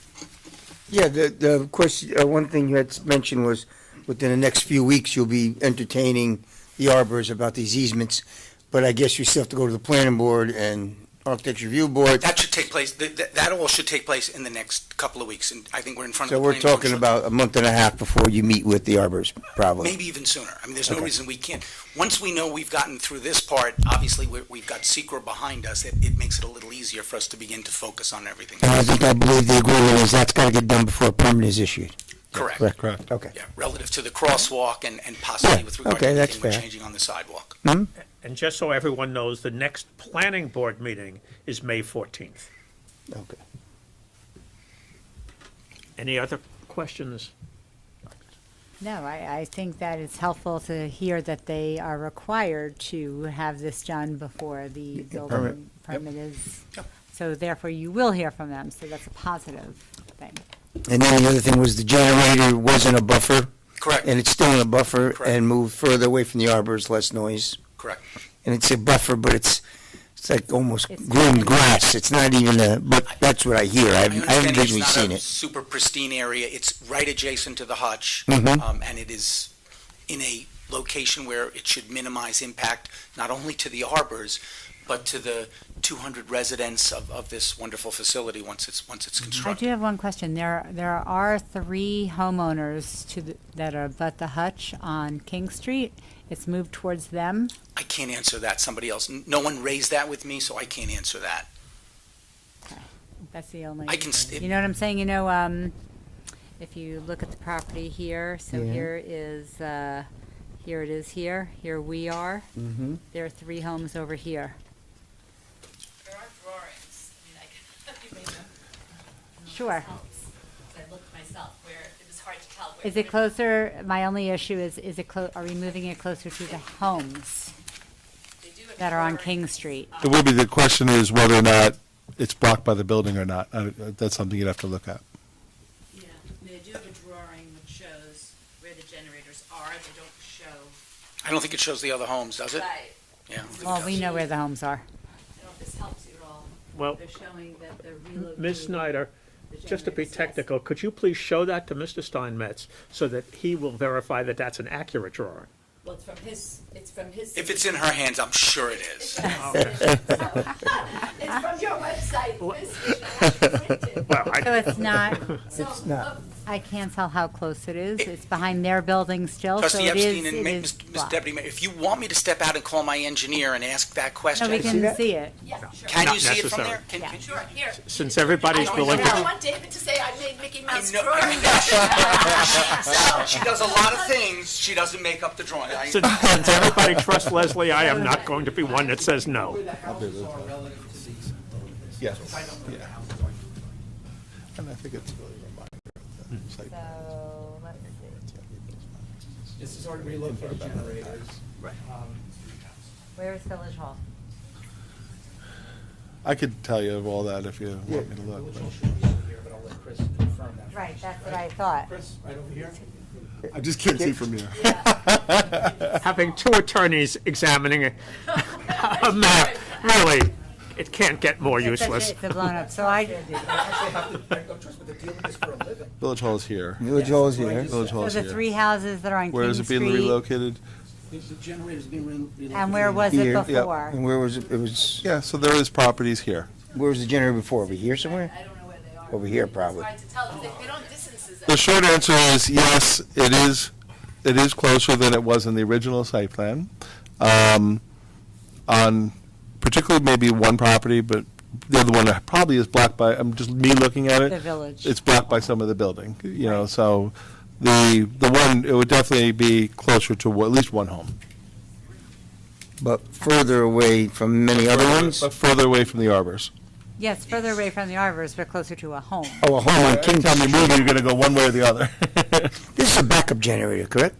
Yeah, the question, one thing you had mentioned was within the next few weeks, you'll be entertaining the Arbors about these easements, but I guess you still have to go to the planning board and architecture review board. That should take place, that all should take place in the next couple of weeks, and I think we're in front of So the we're planning board. talking about a month and a half before you meet with the Arbors, probably. Maybe even sooner. I mean, there's no Okay. reason we can't. Once we know we've gotten through this part, obviously, we've got SECR behind us. It makes it a little easier for us to begin to focus on everything. And I believe the agreement is that's got to get done before a permit is issued. Correct. Correct. Okay. Yeah, relative to the crosswalk and possibly Yeah, with regard okay, to that's anything we're fair. changing on the sidewalk. And just so everyone knows, the next planning board meeting is May 14th. Okay. Any other questions? No, I think that it's helpful to hear that they are required to have this done before the building permit is. Yep. So therefore, you will hear from them, so that's a positive thing. And then the other thing was the generator wasn't a buffer, Correct, and it's still in a buffer Correct. and moved further away from the Arbors, less noise. correct. And it's a buffer, but it's like almost It's- green grass. It's not even but that's what I hear. I haven't understand visually it's seen not a it. super pristine area. It's right adjacent to the hutch, Mhm. and it is in a location where it should minimize impact, not only to the arbors, but to the 200 residents of this wonderful facility once it's I constructed. do have one question. There are 3 homeowners that are abut the hutch on King Street. It's moved towards them. I can't answer that. Somebody else. No one raised that with me, so I can't answer that. That's the only. I can. You know what I'm saying? If you look at the property here, so Yeah. here it is here. Here we are. Mm-hmm. There are 3 homes over here. There are drawings, I mean, Sure. I looked myself where it was hard to tell. Is it closer? My only issue is are we moving it closer to the homes that are on King Street? It would be, the question is whether or not it's blocked by the building or not. That's something you'd have to look at. Yeah, they do have a drawing which shows where the generators are, they don't show. I don't think it shows the other homes, does it? Right, Yeah. I don't think it Well, does. we know where the homes are. I don't know if this helps you at all. Well, They're showing that they're relocating. Ms. Snyder, the just to be generators. technical, could you please show that to Mr. Steinmetz so that he will verify that that's an accurate drawing? Well, it's from his. If it's in her hands, I'm sure it is. It's from your website. It's printed. Well, So it's not, It's not. I can't tell how close it is. It's behind their building still, so Trustee it is, Epstein and it Ms. is blocked. Deputy Mayor, if you want me to step out and call my engineer and ask that No, question, we can see it. Yeah, sure. can Not you see it from necessary. there? Can- Yeah. can- Sure, here. Since everybody's I willing don't to, want David to say I made Mickey Mouse know- drawing. She does a lot of things, she doesn't make up the drawing. since everybody trusts Leslie, I am not going to be one that says no. Yes. Yeah. And I think it's really a reminder of the site. So, let's see. This is already relocated generators. Where is Village Hall? I could tell you of all that if you want me to look. Village but- Hall should be over here, but I'll let Chris confirm that. Right, that's what I thought. Chris, right over here? I just can't see from here. Having 2 attorneys examining a map, really, it can't get more useless. It's a blown up, so I, I actually have to, I trust me, they're dealing with this for a living. Village Hall is here. Village Hall is here. Village Hall so is the here. 3 houses that are on Where King is it being Street, relocated? The generator's being relocated. And where was it Here, yeah. before? And where was it? It was, Yeah, so there is properties here. where was the generator before? Over here somewhere? I don't know where they are. Over here, probably. It's hard to tell. They don't distances. The short answer is yes, it is closer than it was in the original site plan. On particularly maybe one property, but the other one probably is blocked by, just me looking at The it, village. it's blocked by some of the building, so the one, it would definitely be closer to at least one home. But further away from many other ones? But further away from the arbors. Yes, further away from the arbors, but closer to a home. Oh, a home on King Anytime you Street. move, you're gonna go one way or the other. This is a backup generator, correct?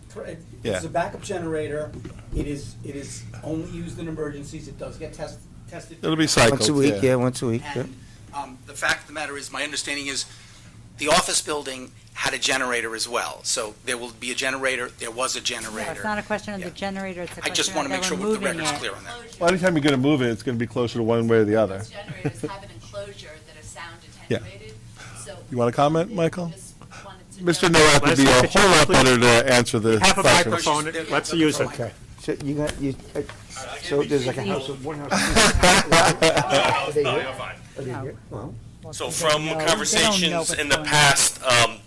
Yeah. It's a backup generator. It is only used in emergencies. It does get tested. It'll be cycled, Once a week, yeah, once a week. yeah. And the fact of the matter is, my understanding is, the office building had a generator as well. So there will be a generator, there was a No, generator. it's not a question of the Yeah. generator, it's a I just question want of to make that sure we're the moving record's it. clear on that. Well, anytime you're gonna move it, it's gonna be closer to one way or the other. Those generators have an enclosure that are sound Yeah. attenuated, so. You wanna comment, Michael? Just wanted to Mr. know- Nowak would be Leslie, a could you whole lot please- better to answer the Have a question. microphone, let's use it. Okay. So you got, so there's like a house of one house. Are they here? Are they here? Well, So They from don't know- they don't know conversations what's in the going on. past,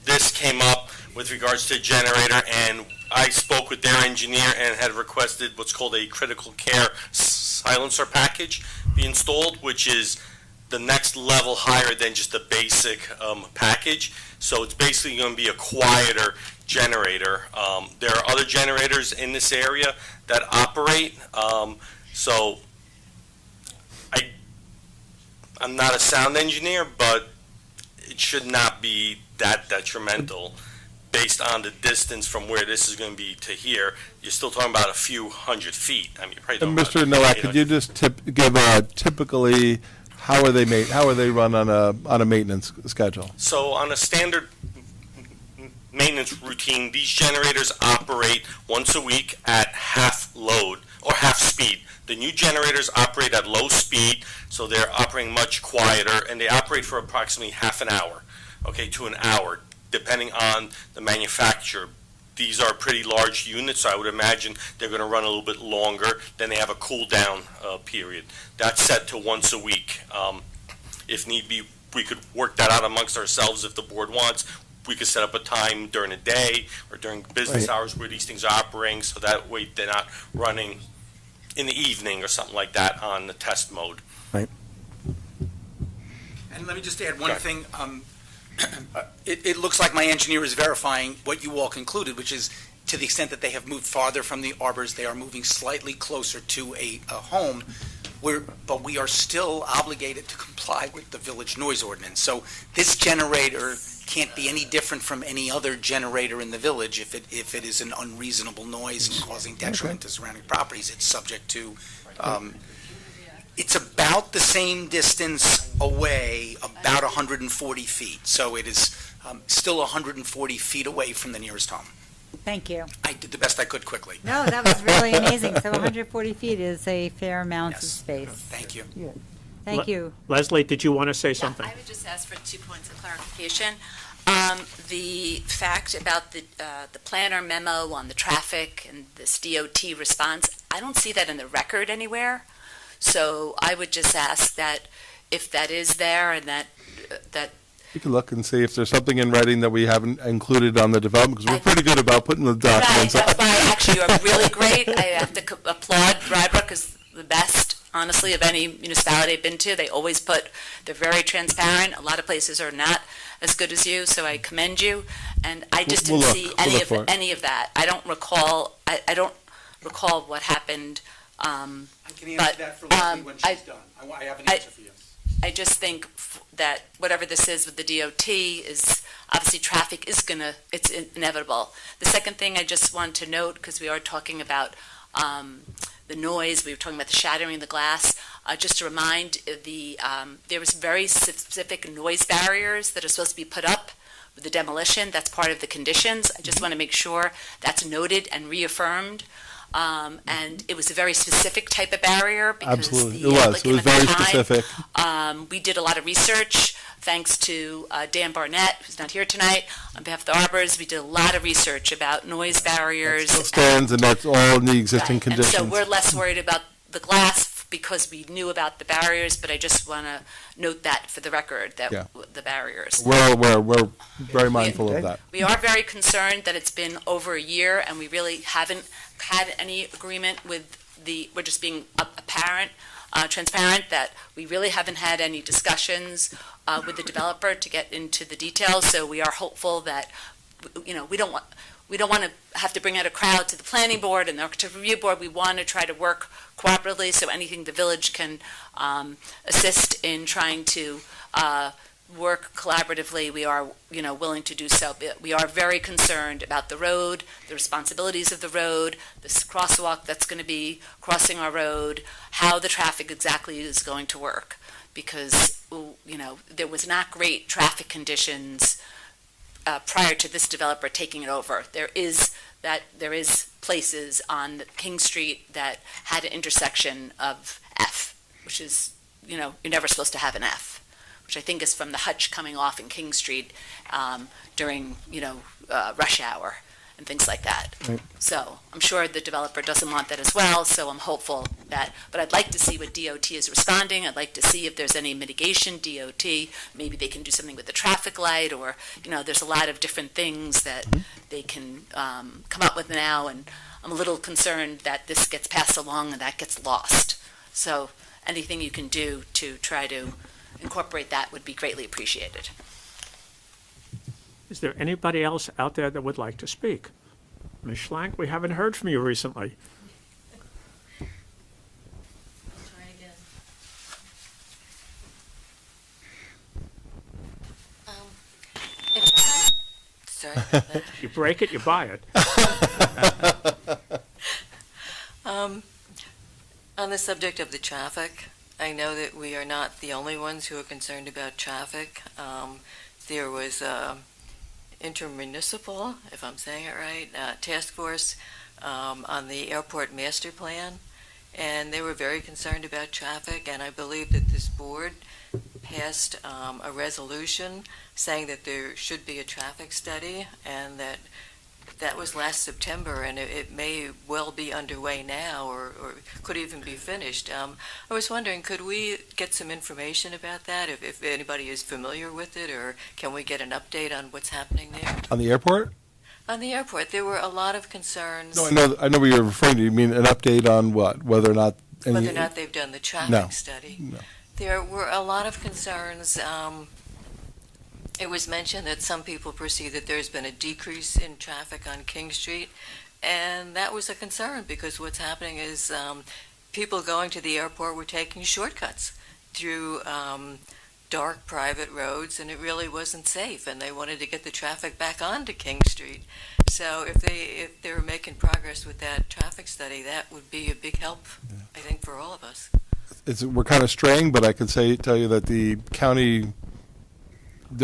this came up with regards to a generator, and I spoke with their engineer and had requested what's called a critical care silencer package be installed, which is the next level higher than just a basic package. So it's basically going to be a quieter generator. There are other generators in this area that operate, so I'm not a sound engineer, but it should not be that detrimental based on the distance from where this is going to be to here. You're still talking about a few hundred feet. I mean, you're probably And talking Mr. about, Nowak, could you just give typically, how are they run on a maintenance schedule? So on a standard maintenance routine, these generators operate once a week at half load or half speed. The new generators operate at low speed, so they're operating much quieter, and they operate for approximately half an hour, to an hour, depending on the manufacturer. These are pretty large units, so I would imagine they're going to run a little bit longer. Then they have a cool down period. That's set to once a week. If need be, we could work that out amongst ourselves if the board wants. We could set up a time during the day or during business Right. hours where these things are operating, so that way they're not running in the evening or something like that on the test mode. And let me just add one thing. It looks like my engineer is verifying what you all concluded, which is to the extent that they have moved farther from the arbors, they are moving slightly closer to a home, but we are still obligated to comply with the village noise ordinance. So this generator can't be any different from any other generator in the village. If it is an unreasonable noise and causing detriment to surrounding properties, it's subject to, it's about the same distance away, about 140 feet. So it is still 140 feet away from the nearest home. Thank you. I did the best I could quickly. No, that was really amazing. So 140 feet is a fair amount of Yes. space. Thank you. Thank you. Leslie, did you want to say something? I would just ask for 2 points of clarification. The fact about the planner memo on the traffic and this DOT response, I don't see that in the record anywhere. So I would just ask that if that is there and that You can look and see if there's something in writing that we haven't included on the development, because we're pretty good about putting the Right, documents that's up. why actually you're really great. I have to applaud Rybrook is the best, honestly, of any municipality I've been to. They always they're very transparent. A lot of places are not as good as you, so I commend you. And I just We'll didn't look. see We'll look for it. any of that. I don't recall what happened. I can But, answer that for Leslie when I- she's done. I have an answer for you. I just think that whatever this is with the DOT is, obviously, traffic is it's inevitable. The second thing I just want to note, because we are talking about the noise, we were talking about the shattering of the glass, just to remind, there was very specific noise barriers that are supposed to be put up with the demolition. That's part of the conditions. I just want to make sure that's noted and reaffirmed. And it was a very specific type of barrier because Absolutely, the it was applicant at the very time, specific. we did a lot of research, thanks to Dan Barnett, who's not here tonight, on behalf of the Arbors. We did a lot of research about noise barriers. Still stands, and that's all in the existing Right, conditions. And so we're less worried about the glass because we knew about the barriers, but I just want to note that for the record, that Yeah. the barriers. We're very mindful of that. We are very concerned that it's been over a year and we really haven't had any agreement with we're just being transparent that we really haven't had any discussions with the developer to get into the details. So we are hopeful that, we don't want to have to bring out a crowd to the planning board and the architecture review board. We want to try to work cooperatively, so anything the village can assist in trying to work collaboratively, we are, willing to do so. But we are very concerned about the road, the responsibilities of the road, this crosswalk that's going to be crossing our road, how the traffic exactly is going to work. Because, there was not great traffic conditions prior to this developer taking it over. There is places on King Street that had an intersection of F, which is, you're never supposed to have an F, which I think is from the Hutch coming off in King Street during, rush hour and things like that. Right. So I'm sure the developer doesn't want that as well, so I'm hopeful that, but I'd like to see what DOT is responding. I'd like to see if there's any mitigation, DOT, maybe they can do something with the traffic light, or, there's a lot of different things that they can come up with now, and I'm a little concerned that this gets passed along and that gets lost. So anything you can do to try to incorporate that would be greatly appreciated. Is there anybody else out there that would like to speak? Ms. Schlank, we haven't heard from you recently. Try again. Sorry about that. You break it, you buy it. On the subject of the traffic, I know that we are not the only ones who are concerned about traffic. There was intermunicipal, if I'm saying it right, task force on the airport master plan, and they were very concerned about traffic, and I believe that this board passed a resolution saying that there should be a traffic study, and that was last September, and it may well be underway now, or could even be finished. I was wondering, could we get some information about that, if anybody is familiar with it, or can we get an update on what's happening there? On the airport? On the airport, there were a lot of concerns. No, I know what you're referring to. You mean an update on what? Whether or not any... Whether or not they've done the traffic No. study. No. There were a lot of concerns. It was mentioned that some people perceive that there's been a decrease in traffic on King Street, and that was a concern because what's happening is people going to the airport were taking shortcuts through dark private roads, and it really wasn't safe, and they wanted to get the traffic back onto King Street. So if they were making progress with that traffic study, that would be a big help, I think, for all of us. We're kind of straying, but I can tell you that the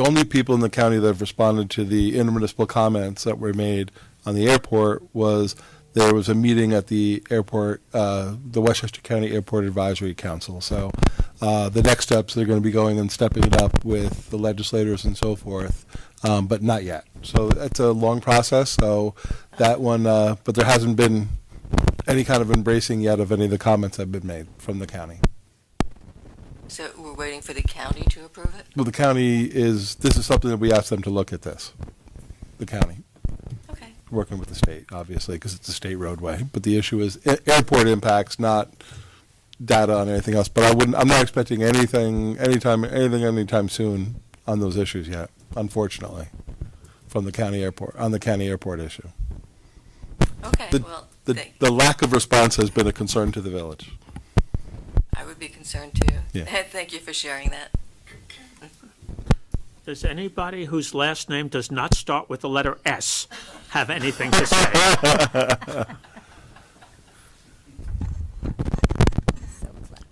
only people in the county that have responded to the intermunicipal comments that were made on the airport was there was a meeting at the airport, the Westchester County Airport Advisory Council. So the next steps, they're going to be going and stepping it up with the legislators and so forth, but not yet. So it's a long process. So that one, but there hasn't been any kind of embracing yet of any of the comments that have been made from the county. So we're waiting for the county to approve it? Well, this is something that we asked them to look at this, the county. Okay. Working with the state, obviously, because it's a state roadway. But the issue is airport impacts, not data on anything else. But I'm not expecting anything anytime soon on those issues yet, unfortunately, from the county airport, on the county airport issue. Okay, The lack of response has been a concern to the village. I would be concerned too. Yeah. Thank you for sharing that. Does anybody whose last name does not start with the letter S have anything to say?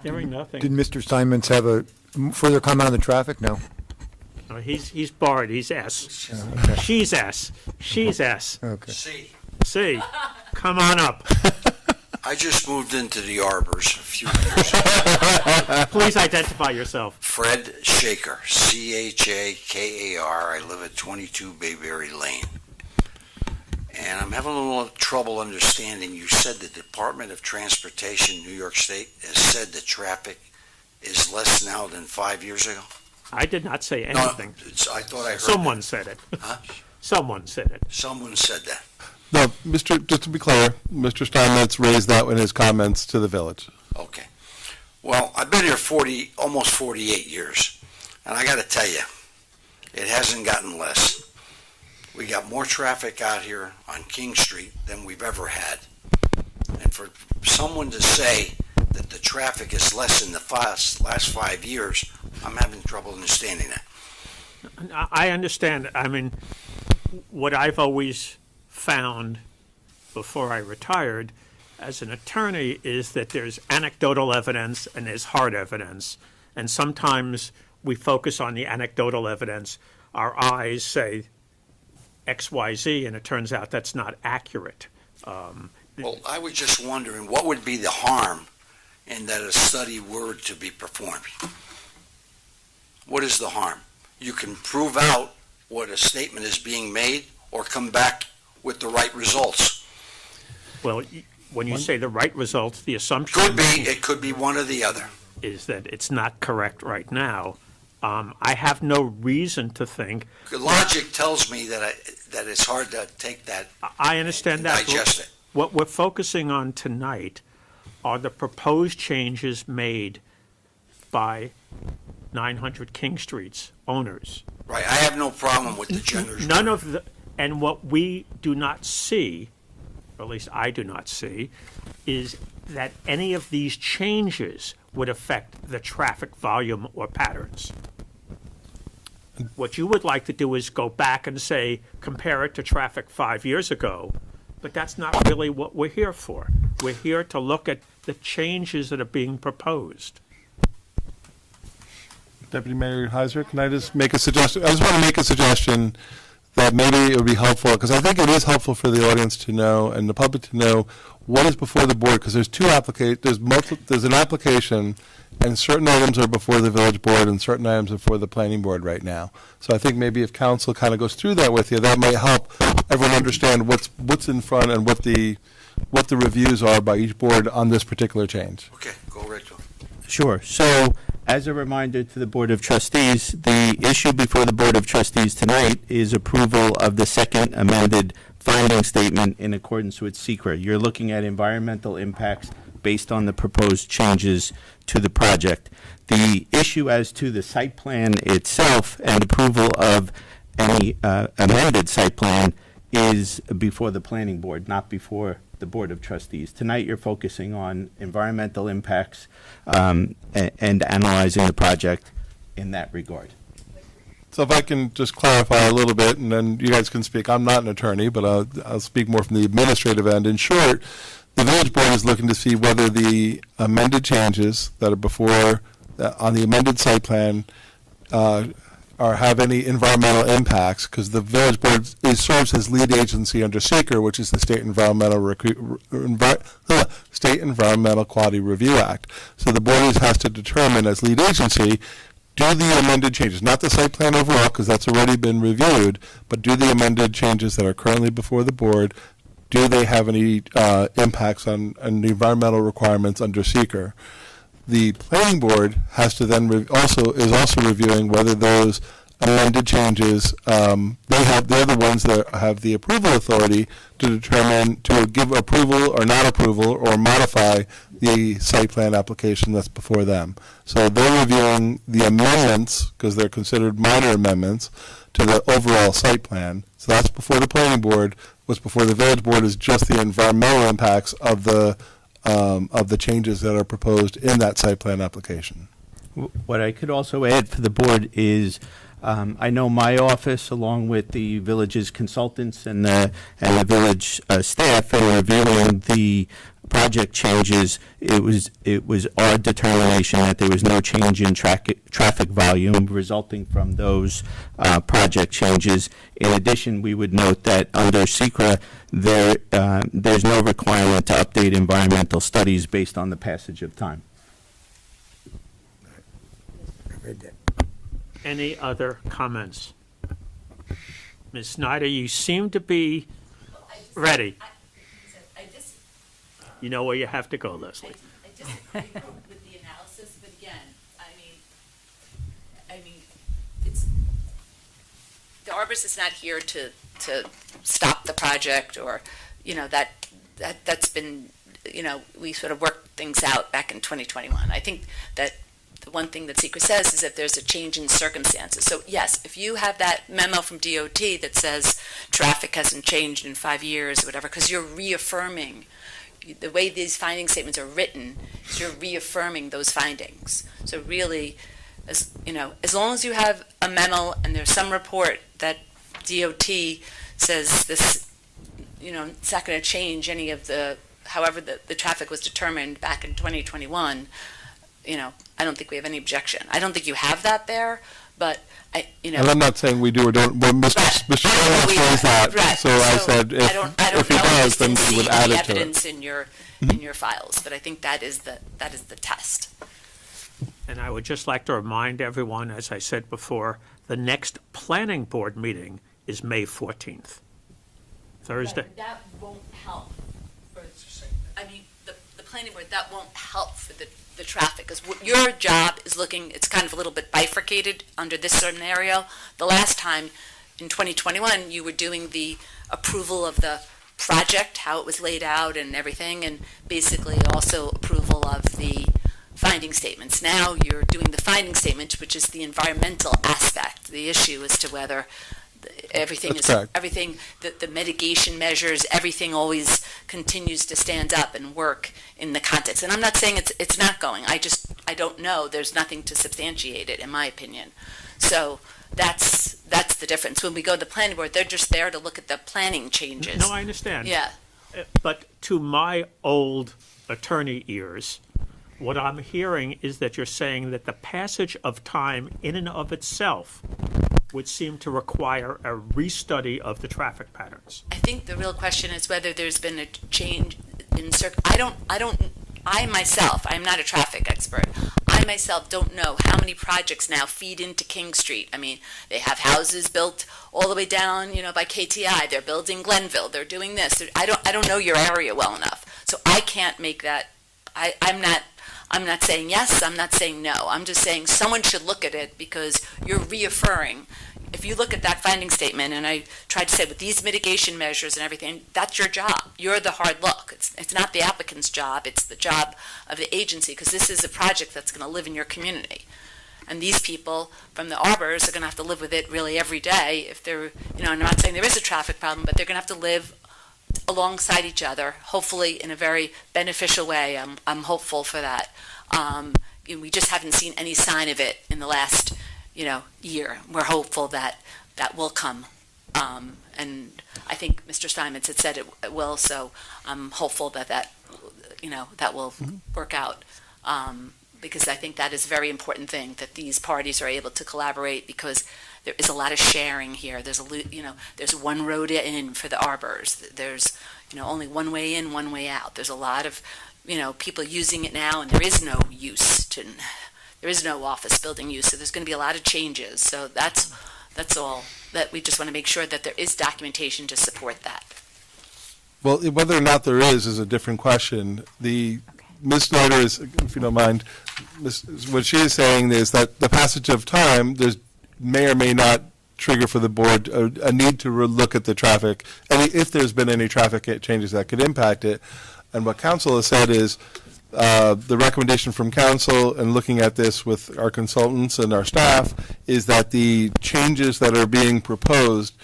Hearing nothing. Did Mr. Steinmetz have a further comment on the traffic? No. No, he's barred, he's S. Okay. She's S. She's S. Okay. C. Come on up. I just moved into the Arbors a few years ago. Please identify yourself. Fred Shaker, Chakar. I live at 22 Bayberry Lane. And I'm having a little trouble understanding. You said the Department of Transportation, New York State, has said the traffic is less now than 5 years ago? I did not say No, anything. I thought I heard Someone that. said it. Huh? Someone said it. Someone said that. No, just to be clear, Mr. Steinmetz raised that in his comments to the village. Okay. Well, I've been here almost 48 years, and I got to tell you, it hasn't gotten less. We got more traffic out here on King Street than we've ever had. And for someone to say that the traffic is less in the last 5 years, I'm having trouble understanding that. I understand. I mean, what I've always found before I retired as an attorney is that there's anecdotal evidence and there's hard evidence. And sometimes we focus on the anecdotal evidence. Our eyes say X, Y, Z, and it turns out that's not accurate. Well, I was just wondering, what would be the harm in that a study were to be performed? What is the harm? You can prove out what a statement is being made or come back with the right results. Well, when you say the right results, the assumption It could be one or the other. is that it's not correct right now. I have no reason to think. Logic tells me that it's hard to take that, I understand that. digest it. What we're focusing on tonight are the proposed changes made by 900 King Street's owners. Right, I have no problem with the genders. None of the, and what we do not see, or at least I do not see, is that any of these changes would affect the traffic volume or patterns. What you would like to do is go back and say, compare it to traffic 5 years ago, but that's not really what we're here for. We're here to look at the changes that are being proposed. Deputy Mayor Heiser, can I just make a suggestion? I just want to make a suggestion that maybe it would be helpful, because I think it is helpful for the audience to know and the public to know what is before the board, because there's there's an application, and certain items are before the village board and certain items are before the planning board right now. So I think maybe if council kind of goes through that with you, that may help everyone understand what's in front and what the reviews are by each board on this particular change. Okay, go right to it. Sure. So, as a reminder to the Board of Trustees, the issue before the Board of Trustees tonight is approval of the second amended finding statement in accordance with SECRA. You're looking at environmental impacts based on the proposed changes to the project. The issue as to the site plan itself and approval of any amended site plan is before the Planning Board, not before the Board of Trustees. Tonight, you're focusing on environmental impacts and analyzing the project in that regard. So if I can just clarify a little bit, and then you guys can speak. I'm not an attorney, but I'll speak more from the administrative end. In short, the village board is looking to see whether the amended changes that are before on the amended site plan or have any environmental impacts, because the village board serves as lead agency under SECR, which is the State Environmental Quality Review Act. So the board has to determine as lead agency, do the amended changes, not the site plan overall, because that's already been reviewed, but do the amended changes that are currently before the board, do they have any impacts on the environmental requirements under SECR? The planning board has to then is also reviewing whether those amended changes, they're the ones that have the approval authority to determine, to give approval or not approval or modify the site plan application that's before them. So they're reviewing the amendments, because they're considered minor amendments, to the overall site plan. So that's before the planning board. What's before the village board is just the environmental impacts of the changes that are proposed in that site plan application. What I could also add for the board is I know my office, along with the village's consultants and the village staff, in reviewing the project changes, it was our determination that there was no change in traffic volume resulting from those project changes. In addition, we would note that under SECRA, there's no requirement to update environmental studies based on the passage of time. I read that. Any other comments? Ms. Snyder, you seem to be ready. You know where you have to go, Leslie. I disagree with the analysis, but again, I mean, it's, the arborist is not here to stop the project or, that's been, we sort of worked things out back in 2021. I think that the one thing that SECRA says is that there's a change in circumstances. So yes, if you have that memo from DOT that says traffic hasn't changed in 5 years or whatever, because you're reaffirming the way these finding statements are written, is you're reaffirming those findings. So really, as long as you have a memo and there's some report that DOT says this, it's not going to change any of however the traffic was determined back in 2021, I don't think we have any objection. I don't think you have that there, but And I'm not saying we do or don't, well, Mr. Chairman says that, right. so I said I don't if he know, I does, just then didn't we would see add any it to it. evidence in your files, but I think that is the test. And I would just like to remind everyone, as I said before, the next planning board meeting is May 14th, Thursday. But that won't help for, the planning board, that won't help for the traffic, because your job is it's kind of a little bit bifurcated under this scenario. The last time, in 2021, you were doing the approval of the project, how it was laid out and everything, and basically also approval of the finding statements. Now you're doing the finding statement, which is the environmental aspect. The issue as to whether everything That's correct. everything, the mitigation measures, everything always continues to stand up and work in the context. And I'm not saying it's not going. I don't know. There's nothing to substantiate it, in my opinion. So that's the difference. When we go to the planning board, they're just there to look at the planning changes. No, I understand. Yeah. But to my old attorney ears, what I'm hearing is that you're saying that the passage of time in and of itself would seem to require a restudy of the traffic patterns. I think the real question is whether there's been a change in I myself, I'm not a traffic expert. I myself don't know how many projects now feed into King Street. I mean, they have houses built all the way down, by KTI. They're building Glenville. They're doing this. I don't know your area well enough. So I can't make that. I'm not saying yes, I'm not saying no. I'm just saying someone should look at it because you're reaffirming. If you look at that finding statement, and I tried to say with these mitigation measures and everything, that's your job. You're the hard look. It's not the applicant's job, it's the job of the agency, because this is a project that's going to live in your community. And these people from the arbors are going to have to live with it really every day if they're, I'm not saying there is a traffic problem, but they're going to have to live alongside each other, hopefully in a very beneficial way. I'm hopeful for that. We just haven't seen any sign of it in the last, year. We're hopeful that will come. And I think Mr. Steinmetz had said it will, so I'm hopeful that will work out. Because I think that is a very important thing, that these parties are able to collaborate, because there is a lot of sharing here. There's there's one road in for the arbors. There's, only one way in, one way out. There's a lot of, people using it now, and there is no office building use. So there's going to be a lot of changes. So that's all. That we just want to make sure that there is documentation to support that. Well, whether or not there is a different question. Ms. Snyder is, if you don't mind, what she is saying is that the passage of time, may or may not trigger for the board a need to look at the traffic, and if there's been any traffic changes that could impact it. And what council has said is the recommendation from council, and looking at this with our consultants and our staff, is that the changes that are being proposed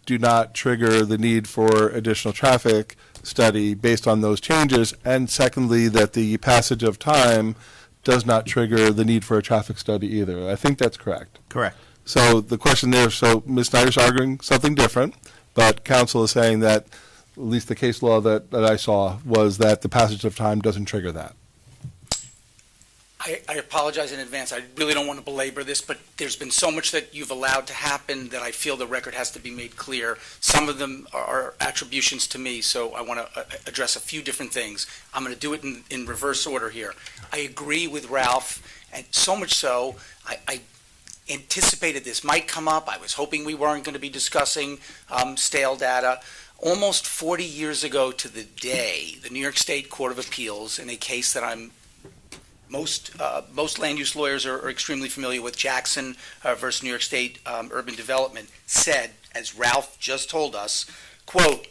do not trigger the need for additional traffic study based on those changes, and secondly, that the passage of time does not trigger the need for a traffic study either. I think that's correct. Correct. So the question there, so Ms. Snyder's arguing something different, but counsel is saying that, at least the case law that I saw, was that the passage of time doesn't trigger that. I apologize in advance. I really don't want to belabor this, but there's been so much that you've allowed to happen that I feel the record has to be made clear. Some of them are attributions to me, so I want to address a few different things. I'm going to do it in reverse order here. I agree with Ralph, and so much so, I anticipated this might come up. I was hoping we weren't going to be discussing stale data. Almost 40 years ago to the day, the New York State Court of Appeals, in a case that most land use lawyers are extremely familiar with, Jackson versus New York State Urban Development, said, as Ralph just told us, quote,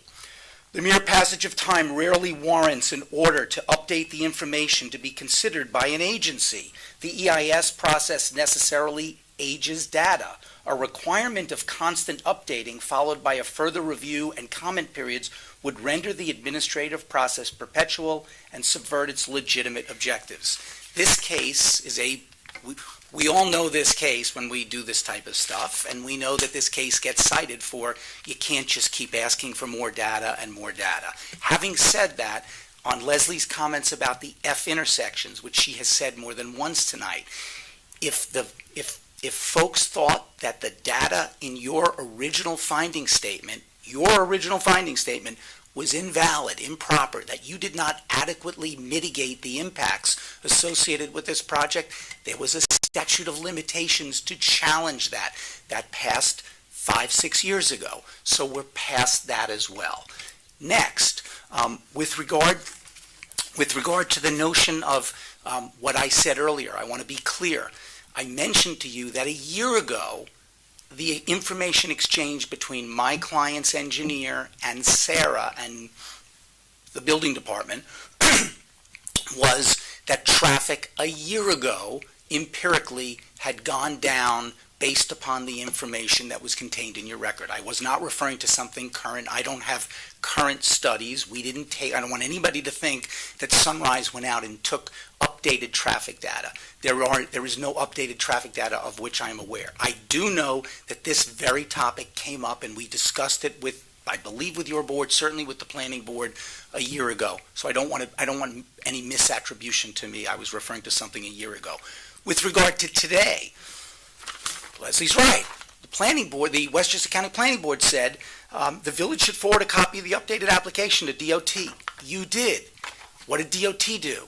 "The mere passage of time rarely warrants an order to update the information to be considered by an agency. The EIS process necessarily ages data. A requirement of constant updating followed by a further review and comment periods would render the administrative process perpetual and subvert its legitimate objectives." This case is we all know this case when we do this type of stuff, and we know that this case gets cited for you can't just keep asking for more data and more data. Having said that, on Leslie's comments about the F intersections, which she has said more than once tonight, if folks thought that the data in your original finding statement was invalid, improper, that you did not adequately mitigate the impacts associated with this project, there was a statute of limitations to challenge that. That passed 5-6 years ago. So we're past that as well. Next, with regard to the notion of what I said earlier, I want to be clear. I mentioned to you that a year ago, the information exchange between my client's engineer and Sarah and the building department was that traffic a year ago empirically had gone down based upon the information that was contained in your record. I was not referring to something current. I don't have current studies. I don't want anybody to think that Sunrise went out and took updated traffic data. There is no updated traffic data of which I am aware. I do know that this very topic came up and we discussed it with, I believe, with your board, certainly with the planning board a year ago. So I don't want any misattribution to me. I was referring to something a year ago. With regard to today, Leslie's right. The planning board, the Westchester County Planning Board said the village should forward a copy of the updated application to DOT. You did. What did DOT do?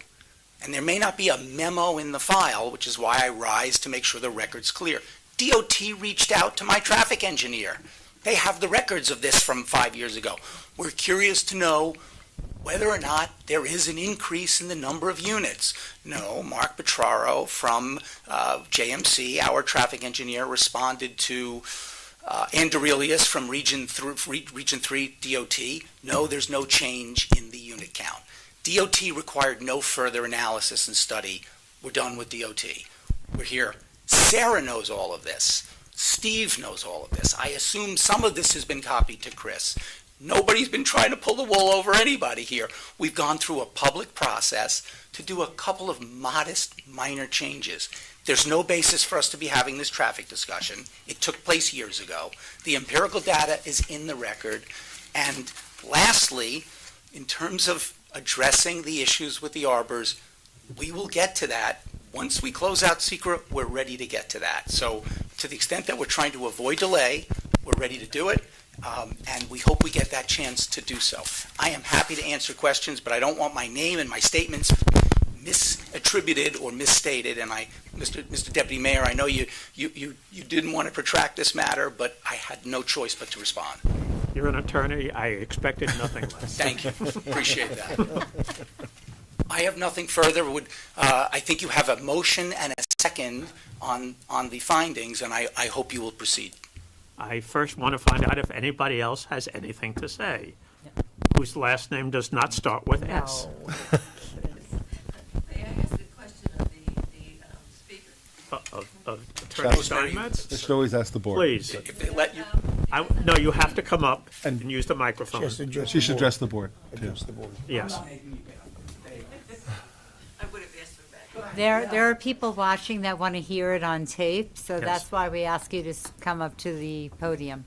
And there may not be a memo in the file, which is why I rise to make sure the record's clear. DOT reached out to my traffic engineer. They have the records of this from 5 years ago. We're curious to know whether or not there is an increase in the number of units. No, Mark Petraro from JMC, our traffic engineer, responded to Andrelius from Region 3 DOT. No, there's no change in the unit count. DOT required no further analysis and study. We're done with DOT. We're here. Sarah knows all of this. Steve knows all of this. I assume some of this has been copied to Chris. Nobody's been trying to pull the wool over anybody here. We've gone through a public process to do a couple of modest, minor changes. There's no basis for us to be having this traffic discussion. It took place years ago. The empirical data is in the record. And lastly, in terms of addressing the issues with the arbors, we will get to that. Once we close out SECRA, we're ready to get to that. So to the extent that we're trying to avoid delay, we're ready to do it. And we hope we get that chance to do so. I am happy to answer questions, but I don't want my name and my statements misattributed or misstated. And Mr. Deputy Mayor, I know you didn't want to protract this matter, but I had no choice but to respond. You're an attorney. I expected nothing less. Thank you. Appreciate that. I have nothing further. I think you have a motion and a second on the findings, and I hope you will proceed. I first want to find out if anybody else has anything to say, whose last name does not start with S. May I ask a question of the speaker? Of Attorney Steinmetz? They should always ask the board. Please. If they let you. No, you have to come up and use the microphone. She should address the board, too. Address the board. Yes. I would have asked for that. There are people watching that want to hear it on tape, so Yes. that's why we ask you to come up to the podium.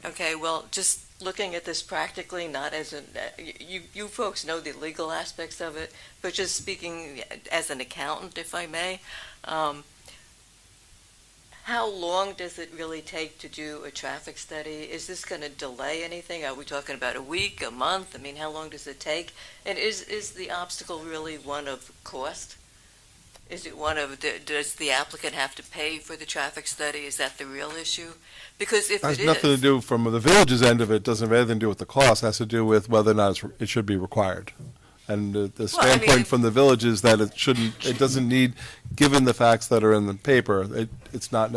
Okay, well, just looking at this practically, not as an, you folks know the legal aspects of it, but just speaking as an accountant, if I may, how long does it really take to do a traffic study? Is this going to delay anything? Are we talking about a week, a month? I mean, how long does it take? And is the obstacle really one of cost? Is it one of, does the applicant have to pay for the traffic study? Is that the real issue? Because if Has it nothing to is, do, from the village's end of it, doesn't have anything to do with the cost, it has to do with whether or not it should be required. And the Well, I standpoint mean- from the village is that it doesn't need, given the facts that are in the paper, it's not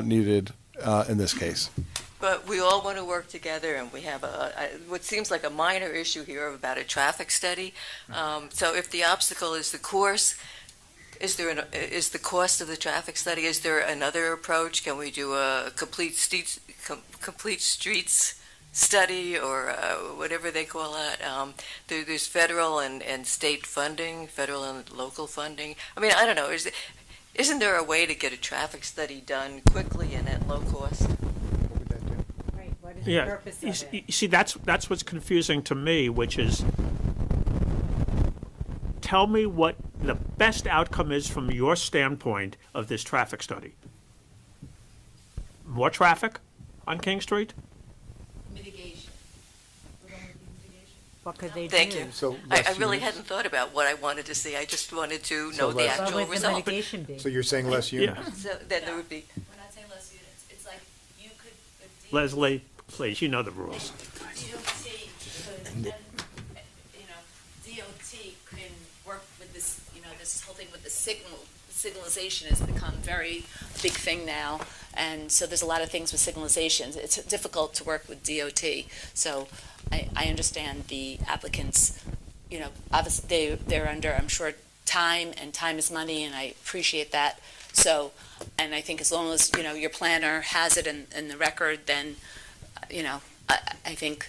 needed in this case. but we all want to work together, and we have what seems like a minor issue here about a traffic study. So if the obstacle is the course, is the cost of the traffic study? Is there another approach? Can we do a complete streets study, or whatever they call it? There's federal and state funding, federal and local funding. I mean, I don't know. Isn't there a way to get a traffic study done quickly and at low cost? Right, what is the Yeah, purpose you of s- it? you see, that's what's confusing to me, which is, tell me what the best outcome is from your standpoint of this traffic study. More traffic on King Street? Mitigation. Would only be mitigation. What could they do? Thank you. So I less really units? hadn't thought about what I wanted to see. I just wanted to So know the less- What actual would the result. mitigation be? So you're saying less Yeah. units? So then there would be, We're not saying less units, it's like you could. Leslie, please, you know the rules. DOT could, DOT can work with this, this whole thing with the signalization has become a big thing now. And so there's a lot of things with signalizations. It's difficult to work with DOT. So I understand the applicants, obviously they're under, I'm sure, time, and time is money, and I appreciate that. So, and I think as long as, your planner has it in the record, then, I think,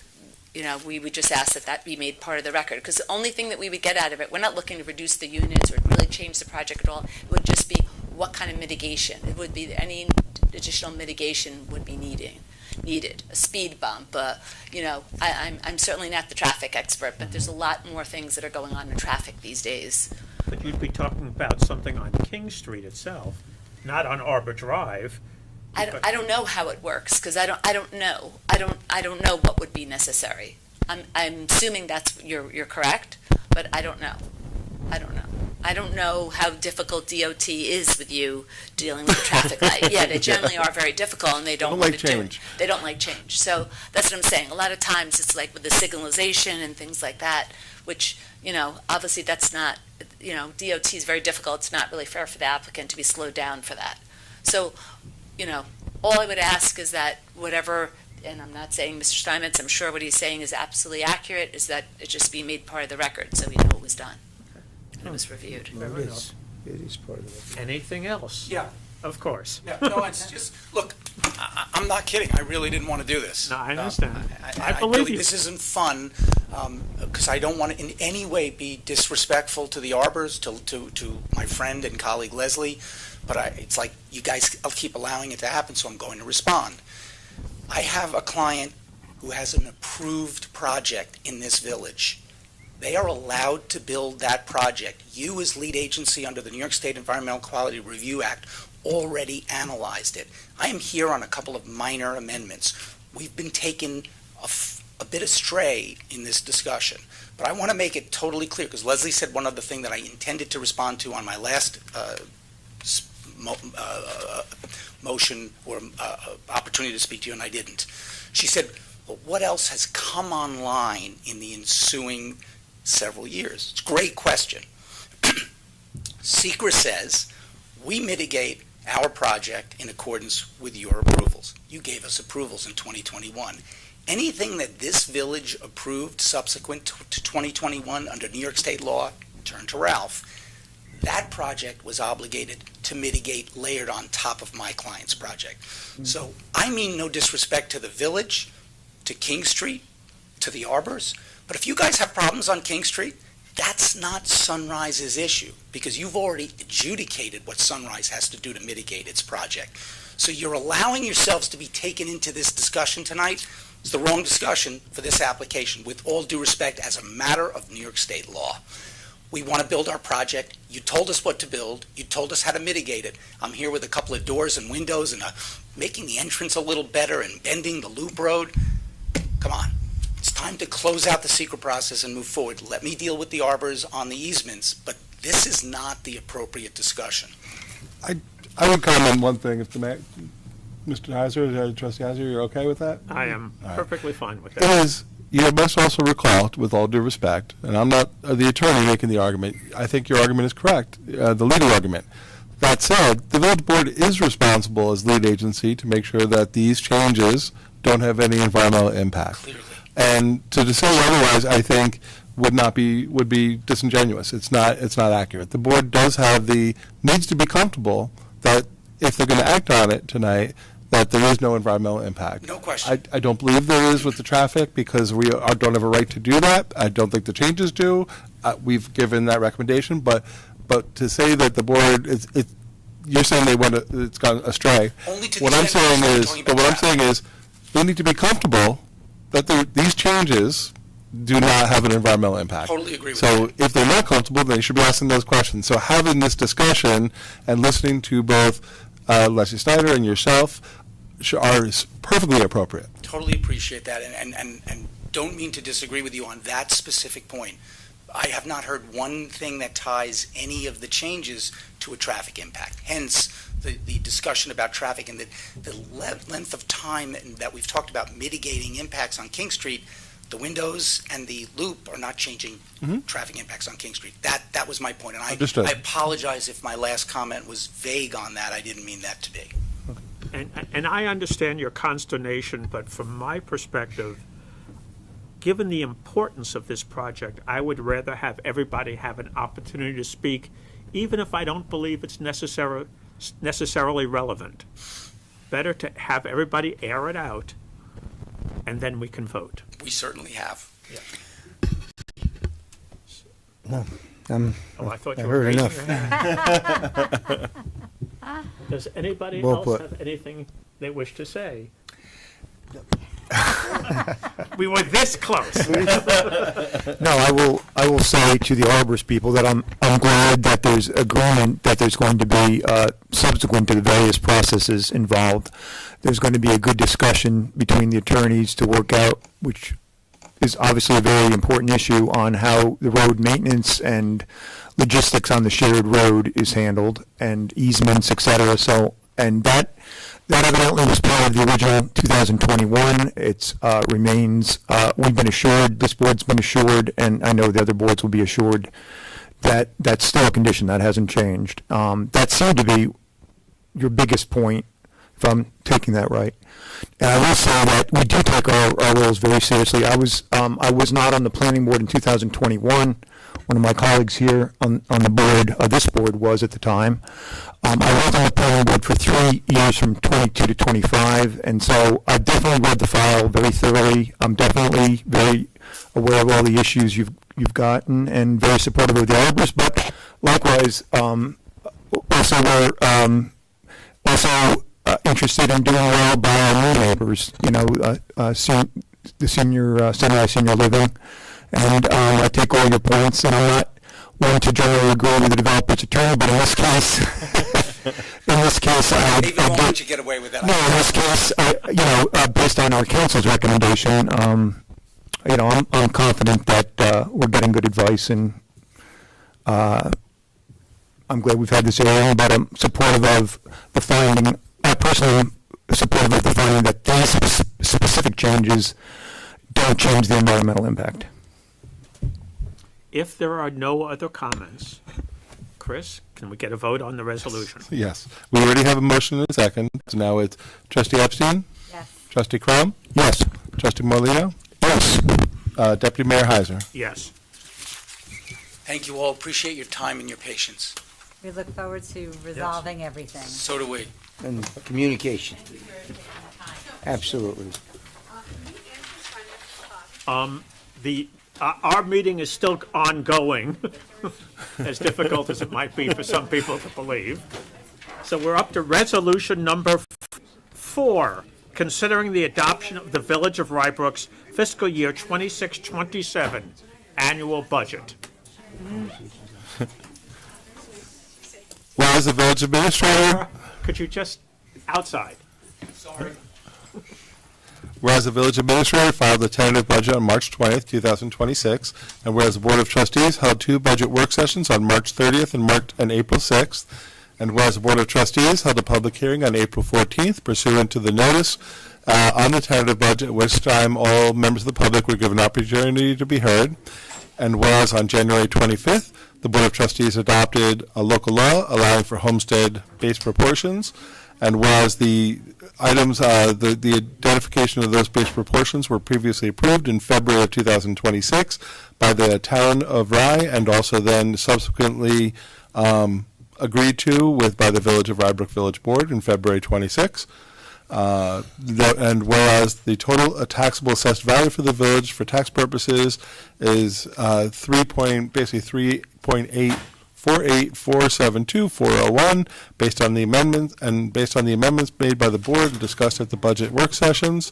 we would just ask that be made part of the record. Because the only thing that we would get out of it, we're not looking to reduce the units or really change the project at all. It would just be what kind of mitigation. It would be any additional mitigation would be needed. A speed bump, I'm certainly not the traffic expert, but there's a lot more things that are going on in traffic these days. But you'd be talking about something on King Street itself, not on Arbor Drive. I don't know how it works, because I don't know. I don't know what would be necessary. I'm assuming you're correct, but I don't know. I don't know how difficult DOT is with you dealing with the traffic light. Yeah, they generally are very difficult, and they don't want like to do it. change. They don't like change. So that's what I'm saying. A lot of times it's like with the signalization and things like that, which, obviously that's not, DOT is very difficult. It's not really fair for the applicant to be slowed down for that. So, all I would ask is that whatever, and I'm not saying Mr. Steinmetz, I'm sure what he's saying is absolutely accurate, is that it just be made part of the record so we know it was done. And it was reviewed. Well, it is part of it. Anything else? Yeah. Of course. Yeah, no, it's just, look, I'm not kidding. I really didn't want to do this. No, I understand. I really- believe you. This isn't fun, because I don't want to in any way be disrespectful to the Arbors, to my friend and colleague Leslie, but it's like you guys keep allowing it to happen, so I'm going to respond. I have a client who has an approved project in this village. They are allowed to build that project. You, as lead agency under the New York State Environmental Quality Review Act, already analyzed it. I am here on a couple of minor amendments. We've been taken a bit astray in this discussion, but I want to make it totally clear, because Leslie said one other thing that I intended to respond to on my last motion or opportunity to speak to you, and I didn't. She said, well, what else has come online in the ensuing several years? It's a great question. SECRA says we mitigate our project in accordance with your approvals. You gave us approvals in 2021. Anything that this village approved subsequent to 2021 under New York State law, turn to Ralph, that project was obligated to mitigate layered on top of my client's project. So I mean no disrespect to the village, to King Street, to the Arbors, but if you guys have problems on King Street, That's not Sunrise's issue, because you've already adjudicated what Sunrise has to do to mitigate its project. So you're allowing yourselves to be taken into this discussion tonight. It's the wrong discussion for this application, with all due respect, as a matter of New York State law. We want to build our project. You told us what to build. You told us how to mitigate it. I'm here with a couple of doors and windows and making the entrance a little better and bending the loop road. Come on. It's time to close out the secret process and move forward. Let me deal with the arbors on the easements, but this is not the appropriate discussion. I would comment one thing, if the Mr. Heiser, Trustee Heiser, you're okay with that? I am All right. perfectly fine with It that. is, you must also recall, with all due respect, and I'm not the attorney making the argument, I think your argument is correct, the legal argument. That said, the village board is responsible as lead agency to make sure that these changes don't have any environmental impact. Clearly. And to say otherwise, I think, would be disingenuous. It's not accurate. The board needs to be comfortable that if they're going to act on it tonight, that there is no environmental impact. No question. I don't believe there is with the traffic, because we don't have a right to do that. I don't think the changes do. We've given that recommendation, but to say that the board you're saying it's gone astray. Only to the What I'm extent saying we're is, talking but about what I'm traffic. saying is, they need to be comfortable that these changes do not have an environmental impact. Totally agree with So if they're not comfortable, then they should be asking those questions. So having this discussion and listening to both Leslie Snyder and yourself are perfectly appropriate. Totally appreciate that, and don't mean to disagree with you on that specific point. I have not heard one thing that ties any of the changes to a traffic impact. Hence, the discussion about traffic and the length of time that we've talked about mitigating impacts on King Street. The windows and the loop are not changing traffic impacts on King Street. That was my point, and Understood. I apologize if my last comment was vague on that. I didn't mean that to be. And I understand your consternation, but from my perspective, given the importance of this project, I would rather have everybody have an opportunity to speak, even if I don't believe it's necessarily relevant. Better to have everybody air it out, and then we can vote. We certainly have. No, Oh, I thought I you were heard raising enough. your hand. Does anybody Well else put. have anything they wish to say? We were this close. No, I will say to the Arborist people that I'm glad that there's agreement that there's going to be, subsequent to the various processes involved, there's going to be a good discussion between the attorneys to work out, which is obviously a very important issue, on how the road maintenance and logistics on the shared road is handled, and easements, et cetera. So, and that evidently was part of the original 2021. It's remains, we've been assured, this board's been assured, and I know the other boards will be assured, that that's still a condition, that hasn't changed. That seemed to be your biggest point, if I'm taking that right. And I will say that we do take our roles very seriously. I was not on the planning board in 2021. One of my colleagues here on the board, this board was at the time. I was on the planning board for 3 years, from 22 to 25, and so I definitely read the file very thoroughly. I'm definitely very aware of all the issues you've gotten, and very supportive of the arborists. But likewise, also we're also interested in doing well by our new neighbors. You know, the Sunrise Senior Living. And I take all your points, and I'm not one to generally agree with the developer's attorney, but in this case, I David won't let you get away with that. no, in this case, based on our council's recommendation, I'm confident that we're getting good advice, and I'm glad we've had this hearing, but I'm supportive of the finding. I personally am supportive of the finding that these specific changes don't change the environmental impact. If there are no other comments, Chris, can we get a vote on the resolution? Yes. We already have a motion and a second. So now it's Trustee Epstein? Yes. Trustee Crum? Yes. Trustee Morlino? Yes. Deputy Mayor Heiser? Yes. Thank you all. Appreciate your time and your patience. We look forward to resolving everything. So do we. And communication. Absolutely. our meeting is still ongoing, as difficult as it might be for some people to believe. So we're up to resolution number 4, considering the adoption of the Village of Rybrook's fiscal year 26-27 annual budget. Whereas the village administrator, Could you just, outside? whereas the village administrator filed the tentative budget on March 20th, 2026, and whereas the Board of Trustees held 2 budget work sessions on March 30th and April 6th, and whereas the Board of Trustees held a public hearing on April 14th pursuant to the notice on the tentative budget, at which time all members of the public were given opportunity to be heard, and whereas on January 25th, the Board of Trustees adopted a local law allowing for homestead-based proportions, and whereas the items, the identification of those base proportions were previously approved in February of 2026 by the town of Rye, and also then subsequently agreed to by the Village of Rybrook Village Board in February 26. And whereas the total taxable assessed value for the village for tax purposes is 3.48472,401 based on the amendments made by the board and discussed at the budget work sessions.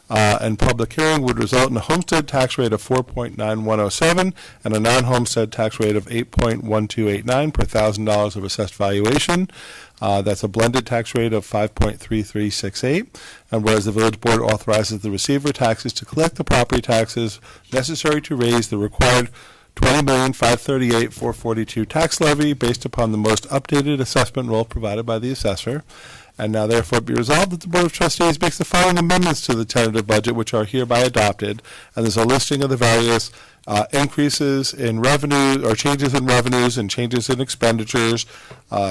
And public hearing would result in a homestead tax rate of 4.9107 and a non-homestead tax rate of 8.1289 per $1,000 of assessed valuation. That's a blended tax rate of 5.3368. And whereas the village board authorizes the receiver taxes to collect the property taxes necessary to raise the required $20,538,442 tax levy based upon the most updated assessment roll provided by the assessor. And now therefore be resolved that the Board of Trustees makes the following amendments to the tentative budget, which are hereby adopted. And there's a listing of the various increases in revenue, or changes in revenues and changes in expenditures,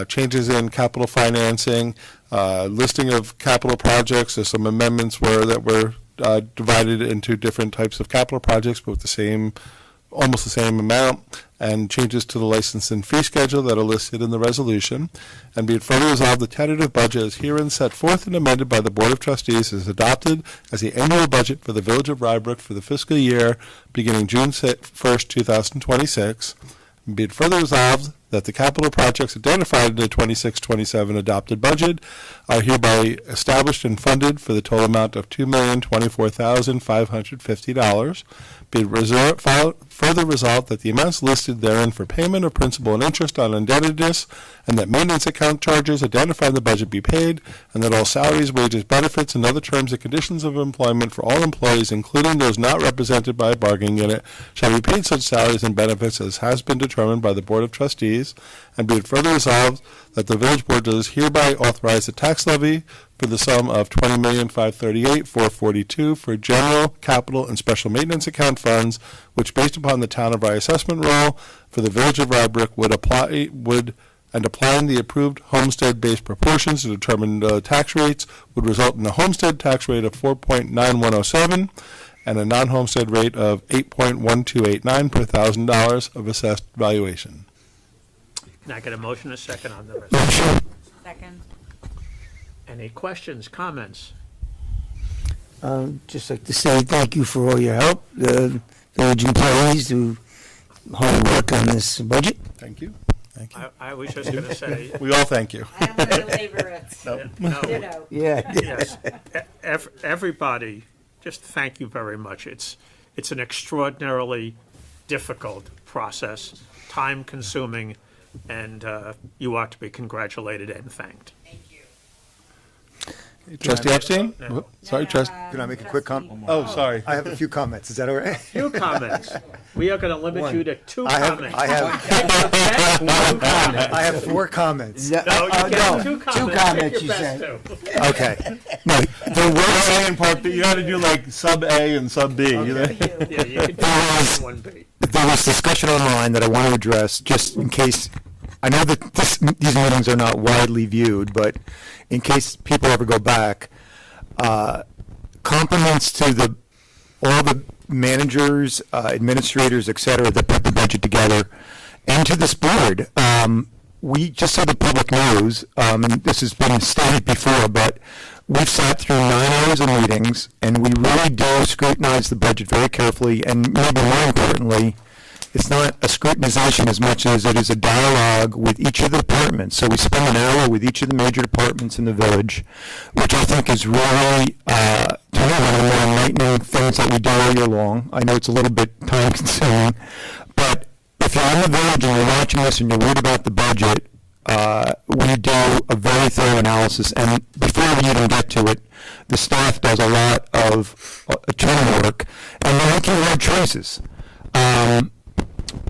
changes in capital financing, listing of capital projects. There's some amendments that were divided into different types of capital projects, but with almost the same amount, and changes to the license and fee schedule that are listed in the resolution. And be it further resolved, the tentative budget is herein set forth and amended by the Board of Trustees is adopted as the annual budget for the Village of Rybrook for the fiscal year beginning June 1st, 2026. And be it further resolved that the capital projects identified in the 26-27 adopted budget are hereby established and funded for the total amount of $2,024,550. Be it further resolved that the amounts listed therein for payment of principal and interest on indebtedness, and that maintenance account charges identified in the budget be paid, and that all salaries, wages, benefits, and other terms and conditions of employment for all employees, including those not represented by a bargaining unit, shall be paid such salaries and benefits as has been determined by the Board of Trustees. And be it further resolved that the village board does hereby authorize a tax levy for the sum of $20,538,442 for general, capital, and special maintenance account funds, which, based upon the town of Rye assessment roll for the village of Rybrook, applying the approved homestead-based proportions to determine tax rates, would result in a homestead tax rate of 4.9107 and a non-homestead rate of 8.1289 per $1,000 of assessed valuation. Now get a motion, a second on the resolution. Second. Any questions, comments? Just like to say thank you for all your help, the village employees who hard work on this budget. Thank you. Thank you. I was just going to say, We all thank you. I don't want to belabor it. no, Ditto. Yeah. yes, everybody, just thank you very much. It's an extraordinarily difficult process, time-consuming, and you ought to be congratulated and thanked. Trustee Epstein? No. Whoop, sorry, Trustee. Can I make a quick comment? Oh, sorry. I have a few comments. Is that all right? Few comments. We are going to limit you to 2 I have- comments. I have- Two comments. I have 4 comments. No, you get 2 comments. comments, Pick you your best said. 2. Okay. No, the worst A and part B, you gotta do like sub A and sub B. You know? Yeah, you can do 1B. There was discussion online that I want to address, just in case, I know that these meetings are not widely viewed, but in case people ever go back, compliments to all the managers, administrators, et cetera, that put the budget together, and to this board. we, just so the public knows, and this has been stated before, but we've sat through 9 hours of meetings, and we really do scrutinize the budget very carefully, and maybe more importantly, it's not a scrutinization as much as it is a dialogue with each of the departments. So we spend an hour with each of the major departments in the village, which I think is really, to me, one of the more enlightening things that we do all year long. I know it's a little bit time consuming, but if you're in the village and you're watching this and you're worried about the budget, we do a very thorough analysis, and before we even get to it, the staff does a lot of attorney work, and we're making hard choices.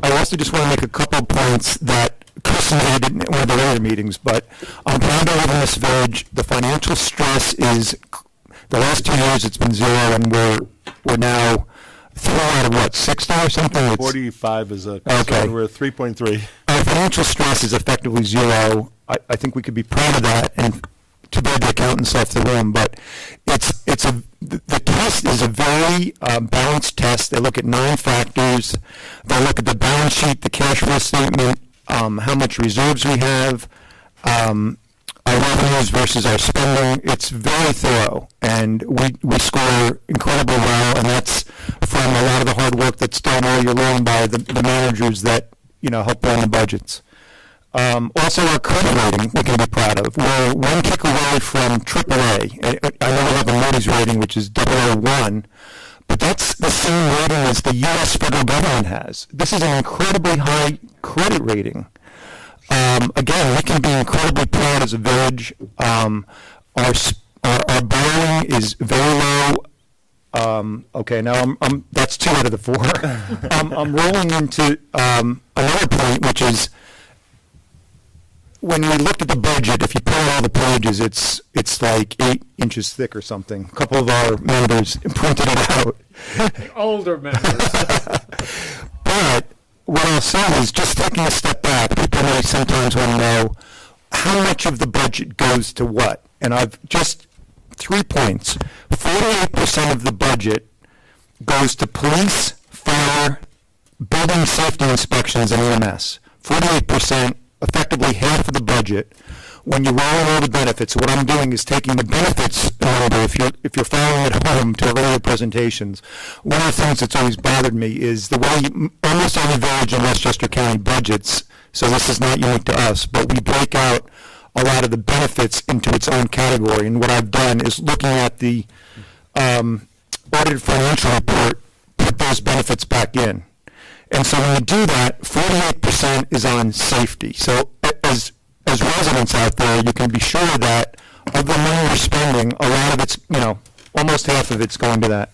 I also just want to make a couple of points that Chris made in one of the later meetings, but I'm proud to live in this village. The financial stress is, the last 2 years it's been zero, and we're now 3 out of what, 60 or something? It's, 45 is a, okay. so we're at 3.3. Our financial stress is effectively zero. I think we could be proud of that, and too bad the accountants left the room, but the test is a very balanced test. They look at 9 factors. They look at the balance sheet, the cash flow statement, how much reserves we have, our revenues versus our spending. It's very thorough, and we score incredibly well, and that's from a lot of the hard work that's done all year long by the managers that help run the budgets. Also, our credit rating we can be proud of. We're one kick away from AAA. I know we have a Moody's rating, which is 001, but that's the same rating as the U.S. federal government has. This is an incredibly high credit rating. Again, we can be incredibly proud as a village. Our borrowing is very low. Okay, now that's 2 out of the 4. I'm rolling into another point, which is, when we looked at the budget, if you pull out all the pages, it's like 8 inches thick or something. A couple of our members printed it out. Older members. But what I'll say is, just taking a step back, people may sometimes want to know how much of the budget goes to what. And I've just 3 points. 48% of the budget goes to police, fire, building safety inspections, and EMS. 48%. Effectively half of the budget. When you roll in all the benefits, what I'm doing is taking the benefits number. If you're following at home to earlier presentations, one of the things that's always bothered me is the way almost every village in Westchester County budgets. So this is not unique to us, but we break out a lot of the benefits into its own category. And what I've done is, looking at the audited financial report, put those benefits back in. And so when you do that, 48% is on safety. So as residents out there, you can be sure that of the money you're spending, a lot of it's, almost half of it's going to that.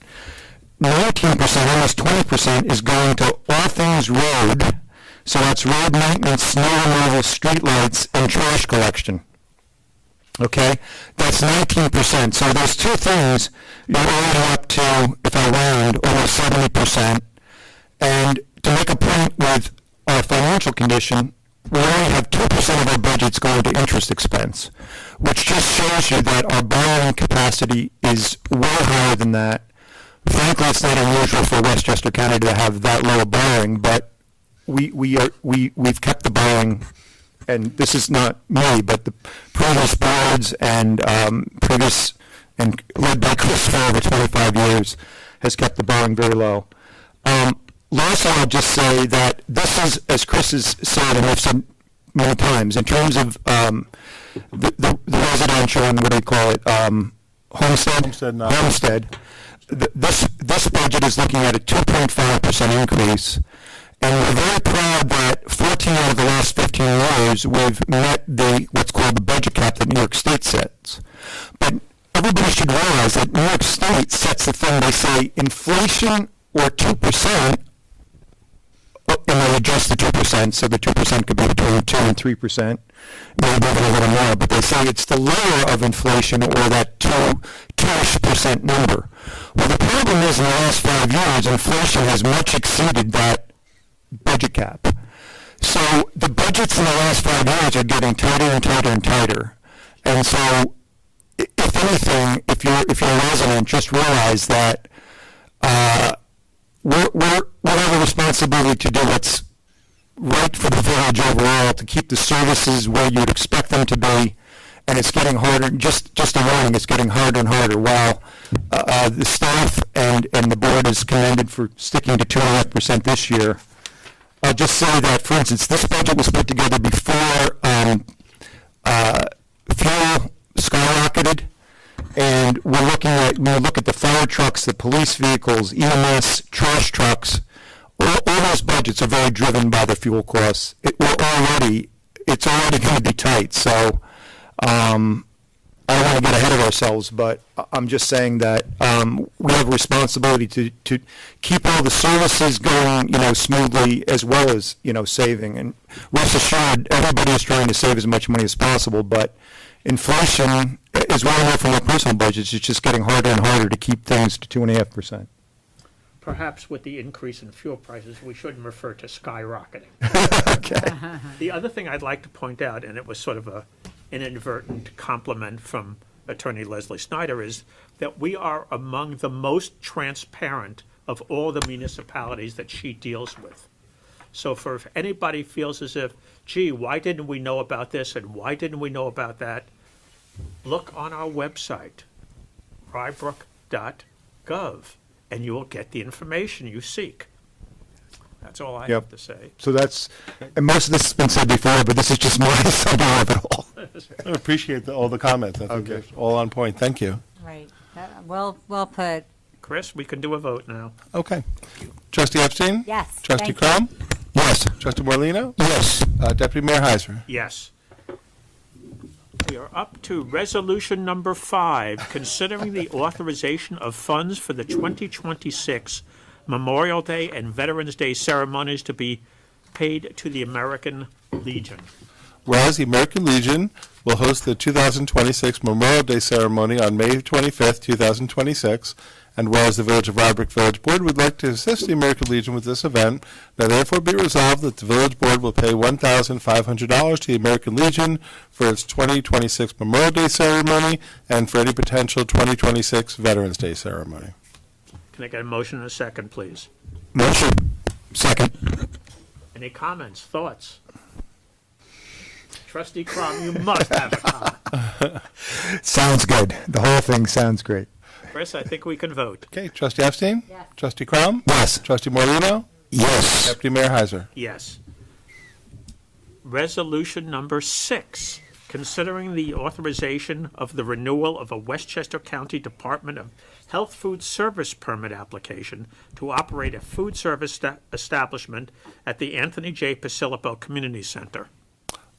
19%, almost 20%, is going to all things road. So that's road maintenance, snow removal, street lights, and trash collection. Okay? That's 19%. So those 2 things, you're already up to, if I round, almost 70%. And to make a point with our financial condition, we only have 2% of our budgets going to interest expense, which just shows you that our borrowing capacity is way higher than that. Frankly, it's not unusual for Westchester County to have that low borrowing, but we've kept the borrowing, and this is not me, but the previous boards and led by Chris for over 25 years has kept the borrowing very low. Lastly, I'll just say that this is, as Chris has said, and I've said many times, in terms of the residential and what do you call it, homestead. This budget is looking at a 2.5% increase, and we're very proud that 14 out of the last 15 years we've met what's called the budget cap that New York State sets. But everybody should realize that New York State sets the thing. They say inflation or 2%. And they adjust the 2%, so the 2% could be between 2 and 3%, maybe even a little more, but they say it's the lower of inflation, or that 2-ish% number. Well, the problem is, in the last 5 years, inflation has much exceeded that budget cap. So the budgets in the last 5 years are getting tighter and tighter and tighter. And so, if anything, if you're a resident, just realize that we have a responsibility to do what's right for the village overall to keep the services where you'd expect them to be, and it's getting harder, just a warning, it's getting harder and harder. While the staff and the board is commended for sticking to 2.5% this year, I'll just say that, for instance, this budget was put together before fuel skyrocketed, and when we look at the fire trucks, the police vehicles, EMS, trash trucks, all those budgets are very driven by the fuel costs. It's already going to be tight, so I don't want to get ahead of ourselves, but I'm just saying that we have a responsibility to keep all the services going, smoothly, as well as, saving. And rest assured, everybody is trying to save as much money as possible, but inflation, as well as from our personal budgets, is just getting harder and harder to keep things to 2.5%. Perhaps with the increase in fuel prices, we shouldn't refer to skyrocketing. Okay. The other thing I'd like to point out, and it was sort of an inadvertent compliment from Attorney Leslie Snyder, is that we are among the most transparent of all the municipalities that she deals with. So if anybody feels as if, gee, why didn't we know about this and why didn't we know about that, look on our website, rybrook.gov, and you will get the information you seek. That's all I have to say. So and most of this has been said before, but this is just my summary of it all. I appreciate all the comments. I think Okay. they're all on point. Thank you. Right. Well put. Chris, we can do a vote now. Okay. Trustee Epstein? Yes. Trustee thank you. Crum? Yes. Trustee Morlino, Yes. Deputy Mayor Heiser? Yes. We are up to resolution number 5, considering the authorization of funds for the 2026 Memorial Day and Veterans Day ceremonies to be paid to the American Legion. Whereas the American Legion will host the 2026 Memorial Day ceremony on May 25th, 2026, and whereas the Village of Rybrook Village Board would like to assist the American Legion with this event, now therefore be resolved that the Village Board will pay $1,500 to the American Legion for its 2026 Memorial Day ceremony and for any potential 2026 Veterans Day ceremony. Can I get a motion and a second, please? Motion. Second. Any comments, thoughts? Trustee Crum, you must have a comment. Sounds good. The whole thing sounds great. Chris, I think we can vote. Okay, Trustee Epstein? Yes. Trustee Crum? Yes. Trustee Morlino, Yes. Deputy Mayor Heiser? Yes. Resolution number 6, considering the authorization of the renewal of a Westchester County Department of Health Food Service permit application to operate a food service establishment at the Anthony J. Pasilippo Community Center.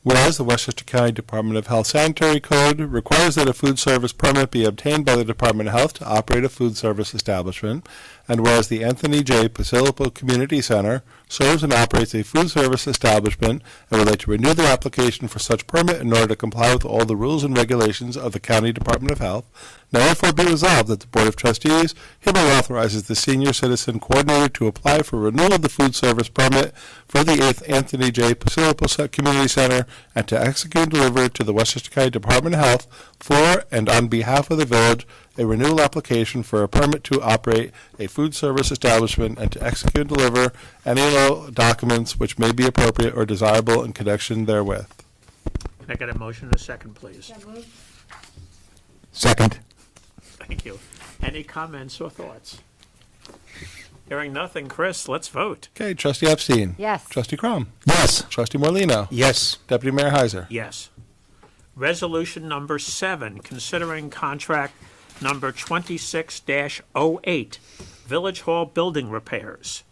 Whereas the Westchester County Department of Health Sanitary Code requires that a food service permit be obtained by the Department of Health to operate a food service establishment, and whereas the Anthony J. Pasilippo Community Center serves and operates a food service establishment and would like to renew their application for such permit in order to comply with all the rules and regulations of the County Department of Health, now therefore be resolved that the Board of Trustees hereby authorizes the Senior Citizen Coordinator to apply for renewal of the food service permit for the 8th Anthony J. Pasilippo Community Center and to execute and deliver to the Westchester County Department of Health for and on behalf of the village a renewal application for a permit to operate a food service establishment and to execute and deliver any and all documents which may be appropriate or desirable in connection therewith. Can I get a motion and a second, please? Second. Thank you. Any comments or thoughts? Hearing nothing, Chris, let's vote. Okay, Trustee Epstein? Yes. Trustee Crum? Yes. Trustee Morlino, Yes. Deputy Mayor Heiser? Yes. Resolution number 7, considering contract number 26-08, Village Hall building repairs.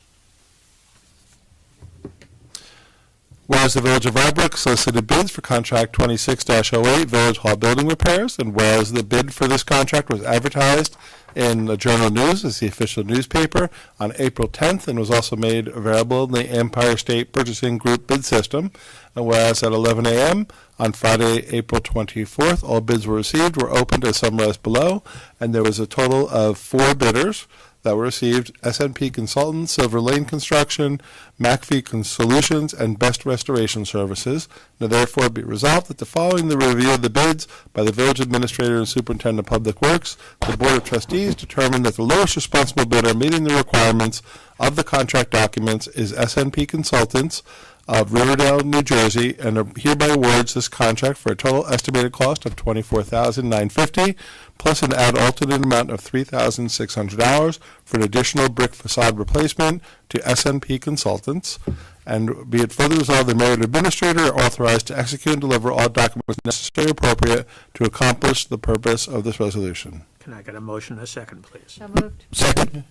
Whereas the Village of Rybrook solicited bids for contract 26-08 Village Hall building repairs, and whereas the bid for this contract was advertised in the Journal News as the official newspaper on April 10th and was also made available in the Empire State Purchasing Group bid system, and whereas at 11 a.m. on Friday, April 24th, all bids were received, were opened as summarized below, and there was a total of 4 bidders that were received: SNP Consultants, Silver Lane Construction, McAfee Solutions, and Best Restoration Services. Now therefore be resolved that following the review of the bids by the Village Administrator and Superintendent of Public Works, the Board of Trustees determined that the lowest responsible bidder meeting the requirements of the contract documents is SNP Consultants of Riverdale, New Jersey, and hereby awards this contract for a total estimated cost of $24,950, plus an add alternate amount of $3,600 for an additional brick facade replacement to SNP Consultants. And be it further resolved, the mayor and administrator are authorized to execute and deliver all documents necessary and appropriate to accomplish the purpose of this resolution. Can I get a motion and a second, please? So moved. Second.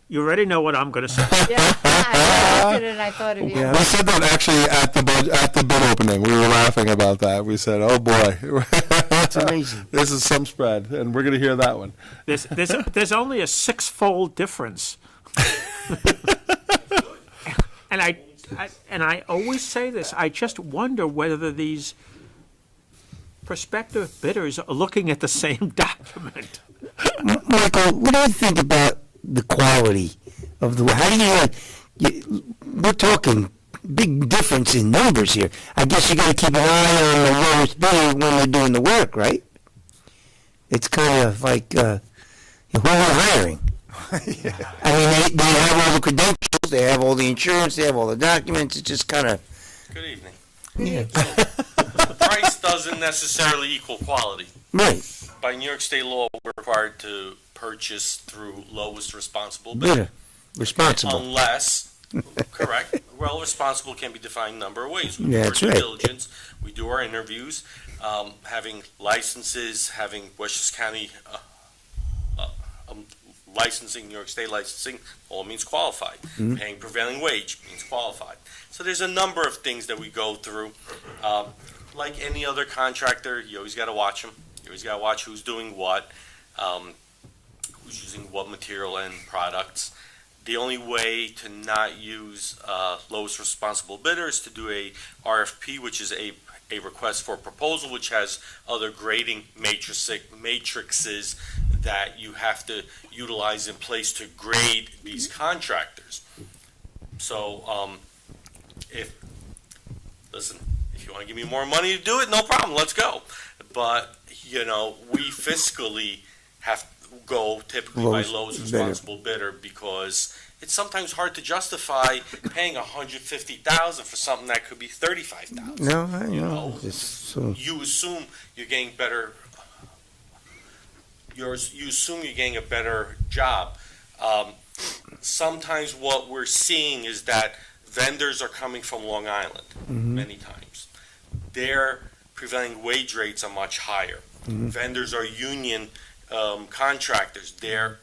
You already know what I'm going to say. Yeah, I looked at it and I thought of you. Yeah. We said that actually at the bid opening. We were laughing about that. We said, "Oh boy, It's amazing. this is some spread," and we're going to hear that one. There's only a six-fold difference. And I always say this, I just wonder whether these prospective bidders are looking at the same document. Michael, what do you think about the quality of the, how do we're talking big difference in numbers here. I guess you gotta keep an eye on the lowest bidder when they're doing the work, right? It's kind of like, who are hiring? I mean, they have all the credentials, they have all the insurance, they have all the documents, it's just kind of, Good evening. yeah. The price doesn't necessarily equal quality. Right, By New York state law, we're required to purchase through lowest responsible bidder. bidder, responsible. Unless, correct, well, responsible can be defined a number of ways. We do Yeah, our that's due right. diligence, we do our interviews, having licenses, having Westchester County licensing, New York State licensing, all means qualified. Mm-hmm. Paying prevailing wage means qualified. So there's a number of things that we go through. Like any other contractor, you always got to watch them. You always got to watch who's doing what, who's using what material and products. The only way to not use lowest responsible bidder is to do a RFP, which is a request for proposal, which has other grading matrices that you have to utilize in place to grade these contractors. So, if you want to give me more money to do it, no problem, let's go. But, we fiscally have to go typically by lowest bidder. responsible bidder because it's sometimes hard to justify paying $150,000 for something that could be $35,000. No, I You know, know, it's so, You assume you're getting better. You assume you're getting a better job. Sometimes what we're seeing is that vendors are coming from Long Island many times. Their prevailing wage rates are much higher. Vendors are union contractors. Their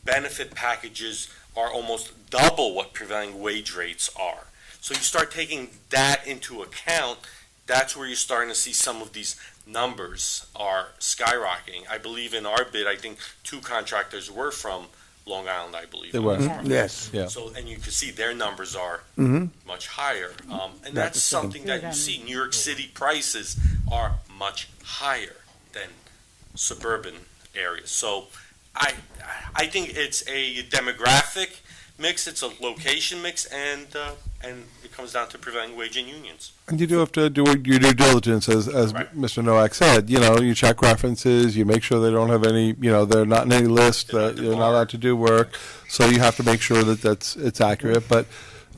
benefit packages are almost double what prevailing wage rates are. So you start taking that into account, that's where you're starting to see some of these numbers are skyrocketing. I believe in our bid, I think 2 contractors were from Long Island, I believe. They were. yes. Yeah. So, and you can see their numbers are Mm-hmm. much higher. And Not that's the same. something that you see. New York City prices are much higher than suburban areas. So I think it's a demographic mix, it's a location mix, and it comes down to prevailing wage and unions. And you do have to do your due diligence, as Right. Mr. Nowak said. You check references, you make sure they don't have any, they're not in any list, They're not that you're not debarred. allowed to do work. So you have to make sure that it's accurate. But,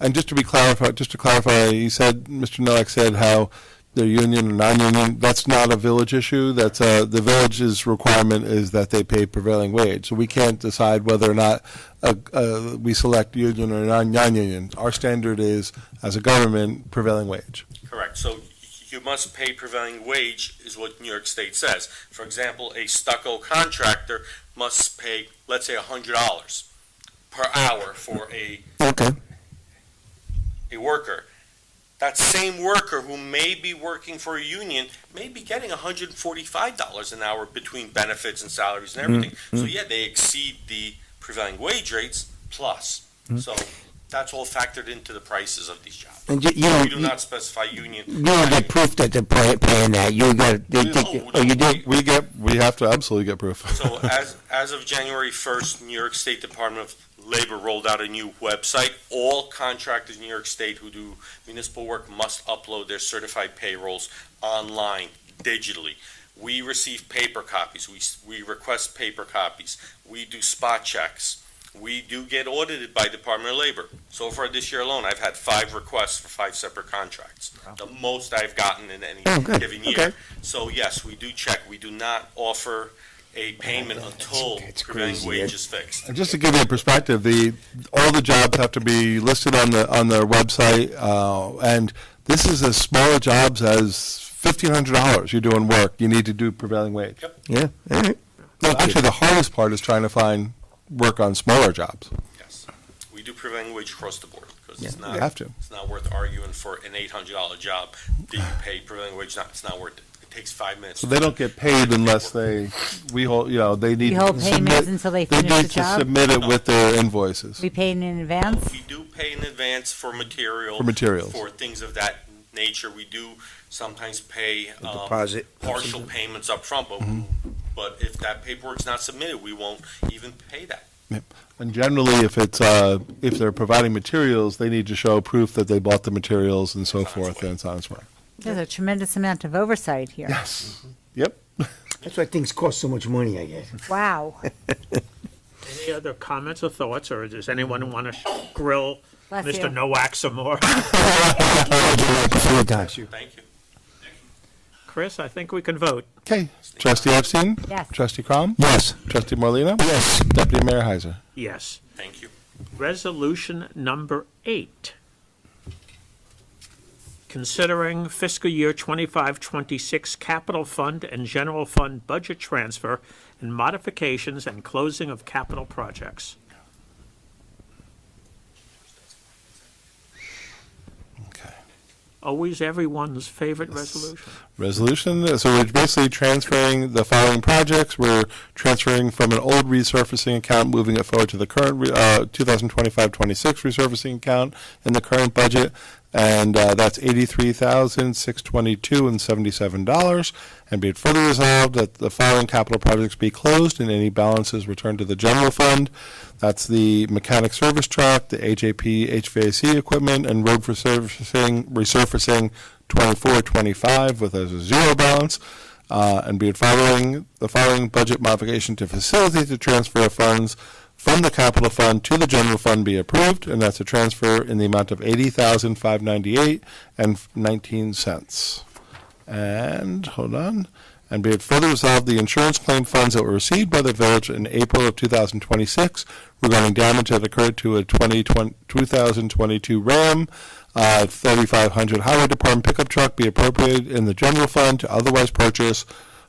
and just to clarify, you said, Mr. Nowak said how they're union or non-union. That's not a village issue. That's the village's requirement is that they pay prevailing wage. So we can't decide whether or not we select union or non-union. Our standard is, as a government, prevailing wage. Correct. So you must pay prevailing wage is what New York State says. For example, a stucco contractor must pay, let's say, $100 per hour for a Okay, worker. That same worker who may be working for a union may be getting $145 an hour between benefits and salaries and everything. So yeah, they exceed the prevailing wage rates plus. So that's all factored into the prices of these jobs. and We do not specify union. you don't get proof that they're paying that, you got, they No, take, no, oh, you do? We have to absolutely get proof. So as of January 1st, New York State Department of Labor rolled out a new website. All contractors in New York State who do municipal work must upload their certified payrolls online, digitally. We receive paper copies. We request paper copies. We do spot checks. We do get audited by Department of Labor. So far this year alone, I've had 5 requests for 5 separate contracts. The most I've gotten in any good. given year. Okay. So yes, we do check. We do not offer a payment until it's prevailing crazy, wage Ed. is fixed. And just to give you a perspective, all the jobs have to be listed on their website, and this is as small a jobs as $1,500. You're doing work. You need to do prevailing wage. Yep. Yeah, all right. No, actually, the hardest part is trying to find work on smaller jobs. Yes. We do prevailing wage across the board because Yeah, You have to. it's not worth arguing for an $800 job. Do you pay prevailing wage? It's not worth it. It takes 5 minutes. So they don't get paid unless they need We hold to payments submit. until they They finish the need to job? submit it with their invoices. We paid in advance? We do pay in advance for material. For materials. For things of that nature. We do sometimes pay Deposit. partial payments up front, Mm-hmm. but if that paperwork's not submitted, we won't even pay that. And generally, if they're providing materials, they need to show proof that they bought the materials and so forth, and it's on its way. There's a tremendous amount of oversight here. Yes. Yep. That's why things cost so much money, I guess. Wow. Any other comments or thoughts, or does anyone want to grill Bless Mr. you. Nowak some more? Thank you. Thank you. Chris, I think we can vote. Okay. Trustee Epstein? Yes. Trustee Crom? Yes. Trustee Morlino? Yes. Deputy Mayor Heiser? Yes. Thank you. Resolution number 8. Considering fiscal year 25-26 capital fund and general fund budget transfer and modifications and closing of capital projects. Okay. Always everyone's favorite resolution. Resolution, so we're basically transferring the following projects. We're transferring from an old resurfacing account, moving it forward to the current 2025-26 resurfacing account in the current budget. And that's $83,622.77. And be it further resolved that the following capital projects be closed and any balances returned to the general fund. That's the mechanic service truck, the AJP HVAC equipment, and road resurfacing 24-25 with a 0 balance. And be it following the following budget modification to facilitate the transfer of funds from the capital fund to the general fund be approved, and that's a transfer in the amount of $80,598.19. And hold on. And be it further resolved, the insurance claim funds that were received by the village in April of 2026 regarding damage that occurred to a 2022 Ram 3500 Highway Department pickup truck be appropriated in the general fund to otherwise purchase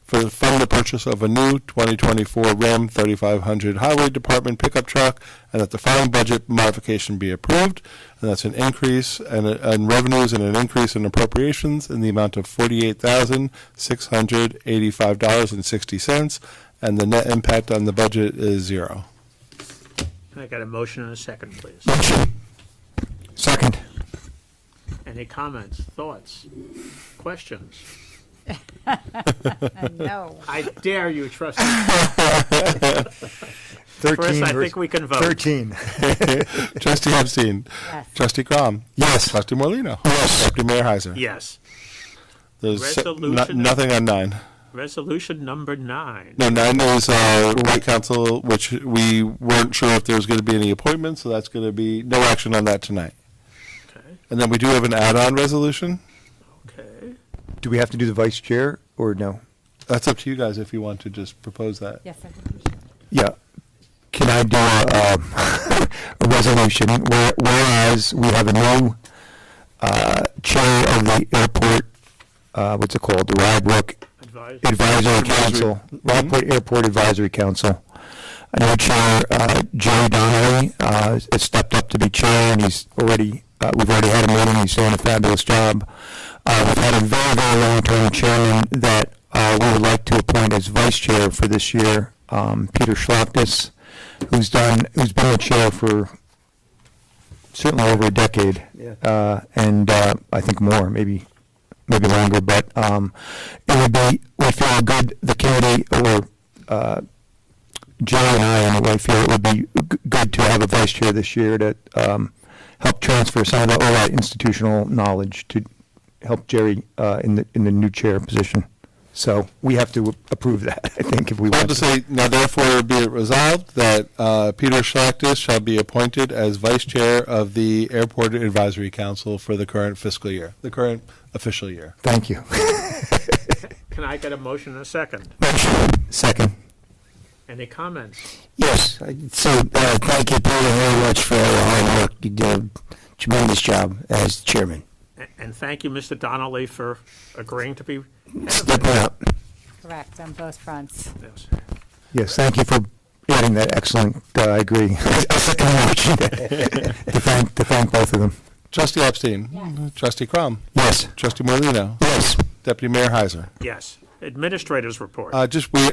fund the purchase of a new 2024 Ram 3500 Highway Department pickup truck, and that the following budget modification be approved, and that's an increase in revenues and an increase in appropriations in the amount of $48,685.60, and the net impact on the budget is 0. Can I get a motion and a second, please? Motion. Second. Any comments, thoughts, questions? No. I dare you, trustee. 13. Chris, I think we can vote. 13. Trustee Epstein. Yes. Trustee Crom. Yes. Trustee Morlino. Yes. Deputy Mayor Heiser. Yes. There's Resolution- nothing on 9. Resolution number 9. No, 9 is right council, which we weren't sure if there was going to be any appointments, so that's going to be no action on that tonight. Okay, And then we do have an add-on resolution. okay. Do we have to do the vice chair or no? That's up to you guys if you want to just propose that. Yes, I think we should. Yeah. Can I do a resolution whereas we have a new chair of the airport, what's it called? The Rybrook Advisory Council, Rybrook Airport Advisory Council. A new chair, Jerry Donnelly, has stepped up to be chair, and we've already had a meeting. He's doing a fabulous job. We've had a very, very long-term chairman that we would like to appoint as vice chair for this year, Peter Schlachtis, who's been the chair for certainly over a decade, and I think more, maybe longer. But we feel good. The committee, or Jerry and I, anyway, feel it would be good to have a vice chair this year to help transfer some of all that institutional knowledge to help Jerry in the new chair position. So we have to approve that, I think, if we I'll want just to. say, now therefore be it resolved that Peter Schlachtis shall be appointed as Vice Chair of the Airport Advisory Council for the current fiscal year, the current official year. Thank you. Can I get a motion and a second? Second. Any comments? Yes, so thank you, Peter, very much for all the hard work. You did a tremendous job as chairman. And thank you, Mr. Donnelly, for agreeing to be head of Stepping it. up. Correct, on both fronts. Yes. Yes, thank you for adding that excellent, I agree. A second motion to thank both of them. Trustee Epstein. Trustee Crum. Yes. Trustee Morlino. Yes. Deputy Mayor Heiser. Yes. Administrators report.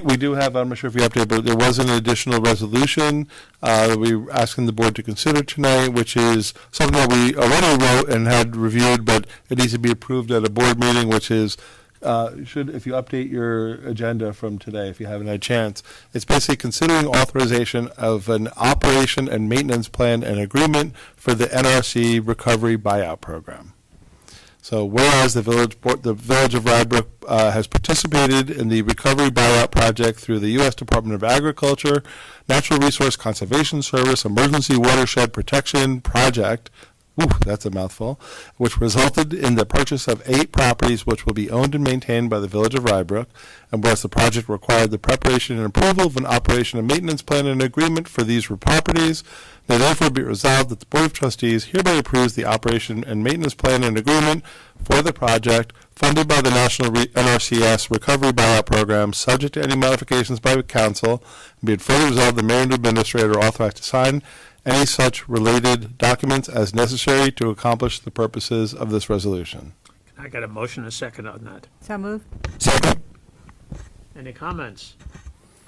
We do have, I'm not sure if you updated, but there was an additional resolution that we were asking the board to consider tonight, which is something that we already wrote and had reviewed, but it needs to be approved at a board meeting, which is, if you update your agenda from today, if you haven't had a chance, it's basically considering authorization of an operation and maintenance plan and agreement for the NRC Recovery Buyout Program. So whereas the Village of Rybrook has participated in the Recovery Buyout Project through the U.S. Department of Agriculture, Natural Resource Conservation Service Emergency Watershed Protection Project, that's a mouthful, which resulted in the purchase of 8 properties which will be owned and maintained by the Village of Rybrook, and whereas the project required the preparation and approval of an operation and maintenance plan and agreement for these properties, now therefore be resolved that the Board of Trustees hereby approves the operation and maintenance plan and agreement for the project funded by the National NRCS Recovery Buyout Program, subject to any modifications by the Council, and be it further resolved the Mayor and Administrator are authorized to sign any such related documents as necessary to accomplish the purposes of this resolution. Can I get a motion and a second on that? So moved. Second. Any comments?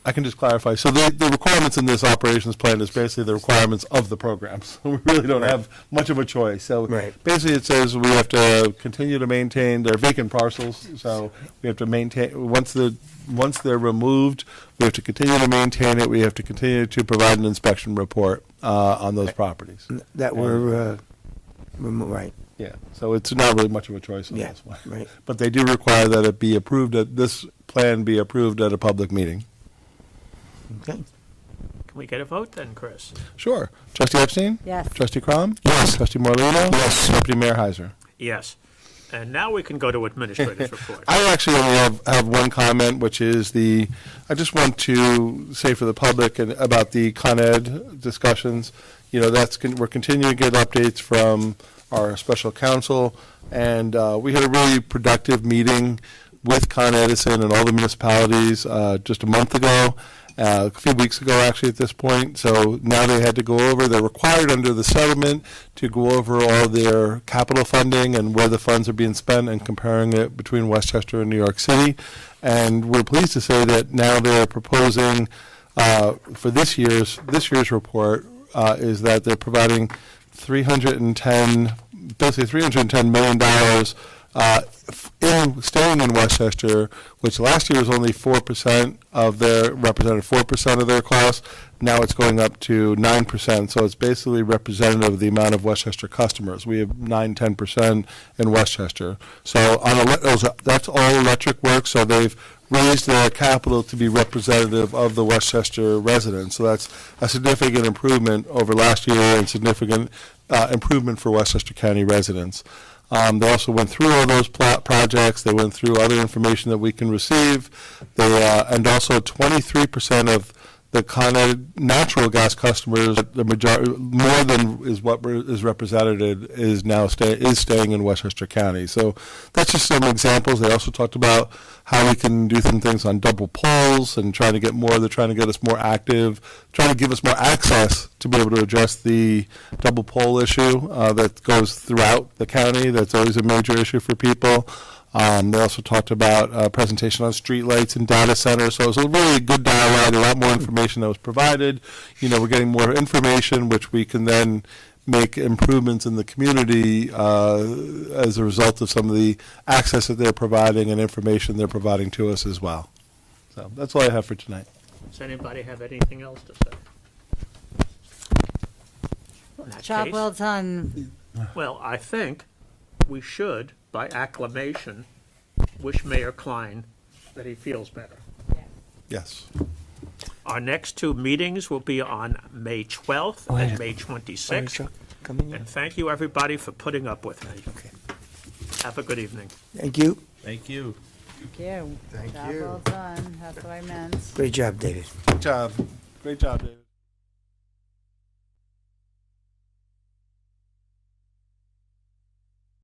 I can just clarify. So the requirements in this operations plan is basically the requirements of the program. So we really don't have much of a choice. So basically it says we have to continue to maintain their vacant parcels. So we have to maintain, once they're removed, we have to continue to maintain it. We have to continue to provide an inspection report on those properties. That were, right. Yeah, so it's not really much of a choice on Yeah, this one. right. But they do require that it be approved, this plan be approved at a public meeting. Okay. Can we get a vote then, Chris? Sure. Trustee Epstein? Yes. Trustee Crum? Yes. Trustee Morlino? Yes. Deputy Mayor Heiser? Yes. And now we can go to administrators report. I actually only have one comment, which is I just want to say for the public and about the Con Ed discussions, we're continuing to get updates from our special counsel, and we had a really productive meeting with Con Edison and all the municipalities just a month ago. A few weeks ago, actually, at this point. So now they had to go over, they're required under the settlement to go over all their capital funding and where the funds are being spent and comparing it between Westchester and New York City. And we're pleased to say that now they're proposing for this year's report is that they're providing $310 million staying in Westchester, which last year was only 4% represented 4% of their costs. Now it's going up to 9%, so it's basically representative of the amount of Westchester customers. We have 9-10% in Westchester. So that's all electric work, so they've raised their capital to be representative of the Westchester residents. So that's a significant improvement over last year and significant improvement for Westchester County residents. They also went through all those projects. They went through other information that we can receive. And also 23% of the Con Ed natural gas customers, the majority, more than is what is represented, is now staying in Westchester County. So that's just some examples. They also talked about how we can do some things on double polls and trying to get more. They're trying to get us more active, trying to give us more access to be able to address the double poll issue that goes throughout the county. That's always a major issue for people. They also talked about a presentation on streetlights and data centers. So it was a really good dialogue, a lot more information that was provided. We're getting more information, which we can then make improvements in the community as a result of some of the access that they're providing and information they're providing to us as well. So that's all I have for tonight. Does anybody have anything else to say? In that Job case- well done. Well, I think we should, by acclamation, wish Mayor Klein that he feels better. Yes. Our next two meetings will be on May 12th Oh, yeah. and May 26th. Come in, yeah. And thank you, everybody, for putting up with me. Okay. Have a good evening. Thank you. Thank you. Thank you. Thank Job you. well done. That's what I meant. Great job, David. Good job. Great job, David.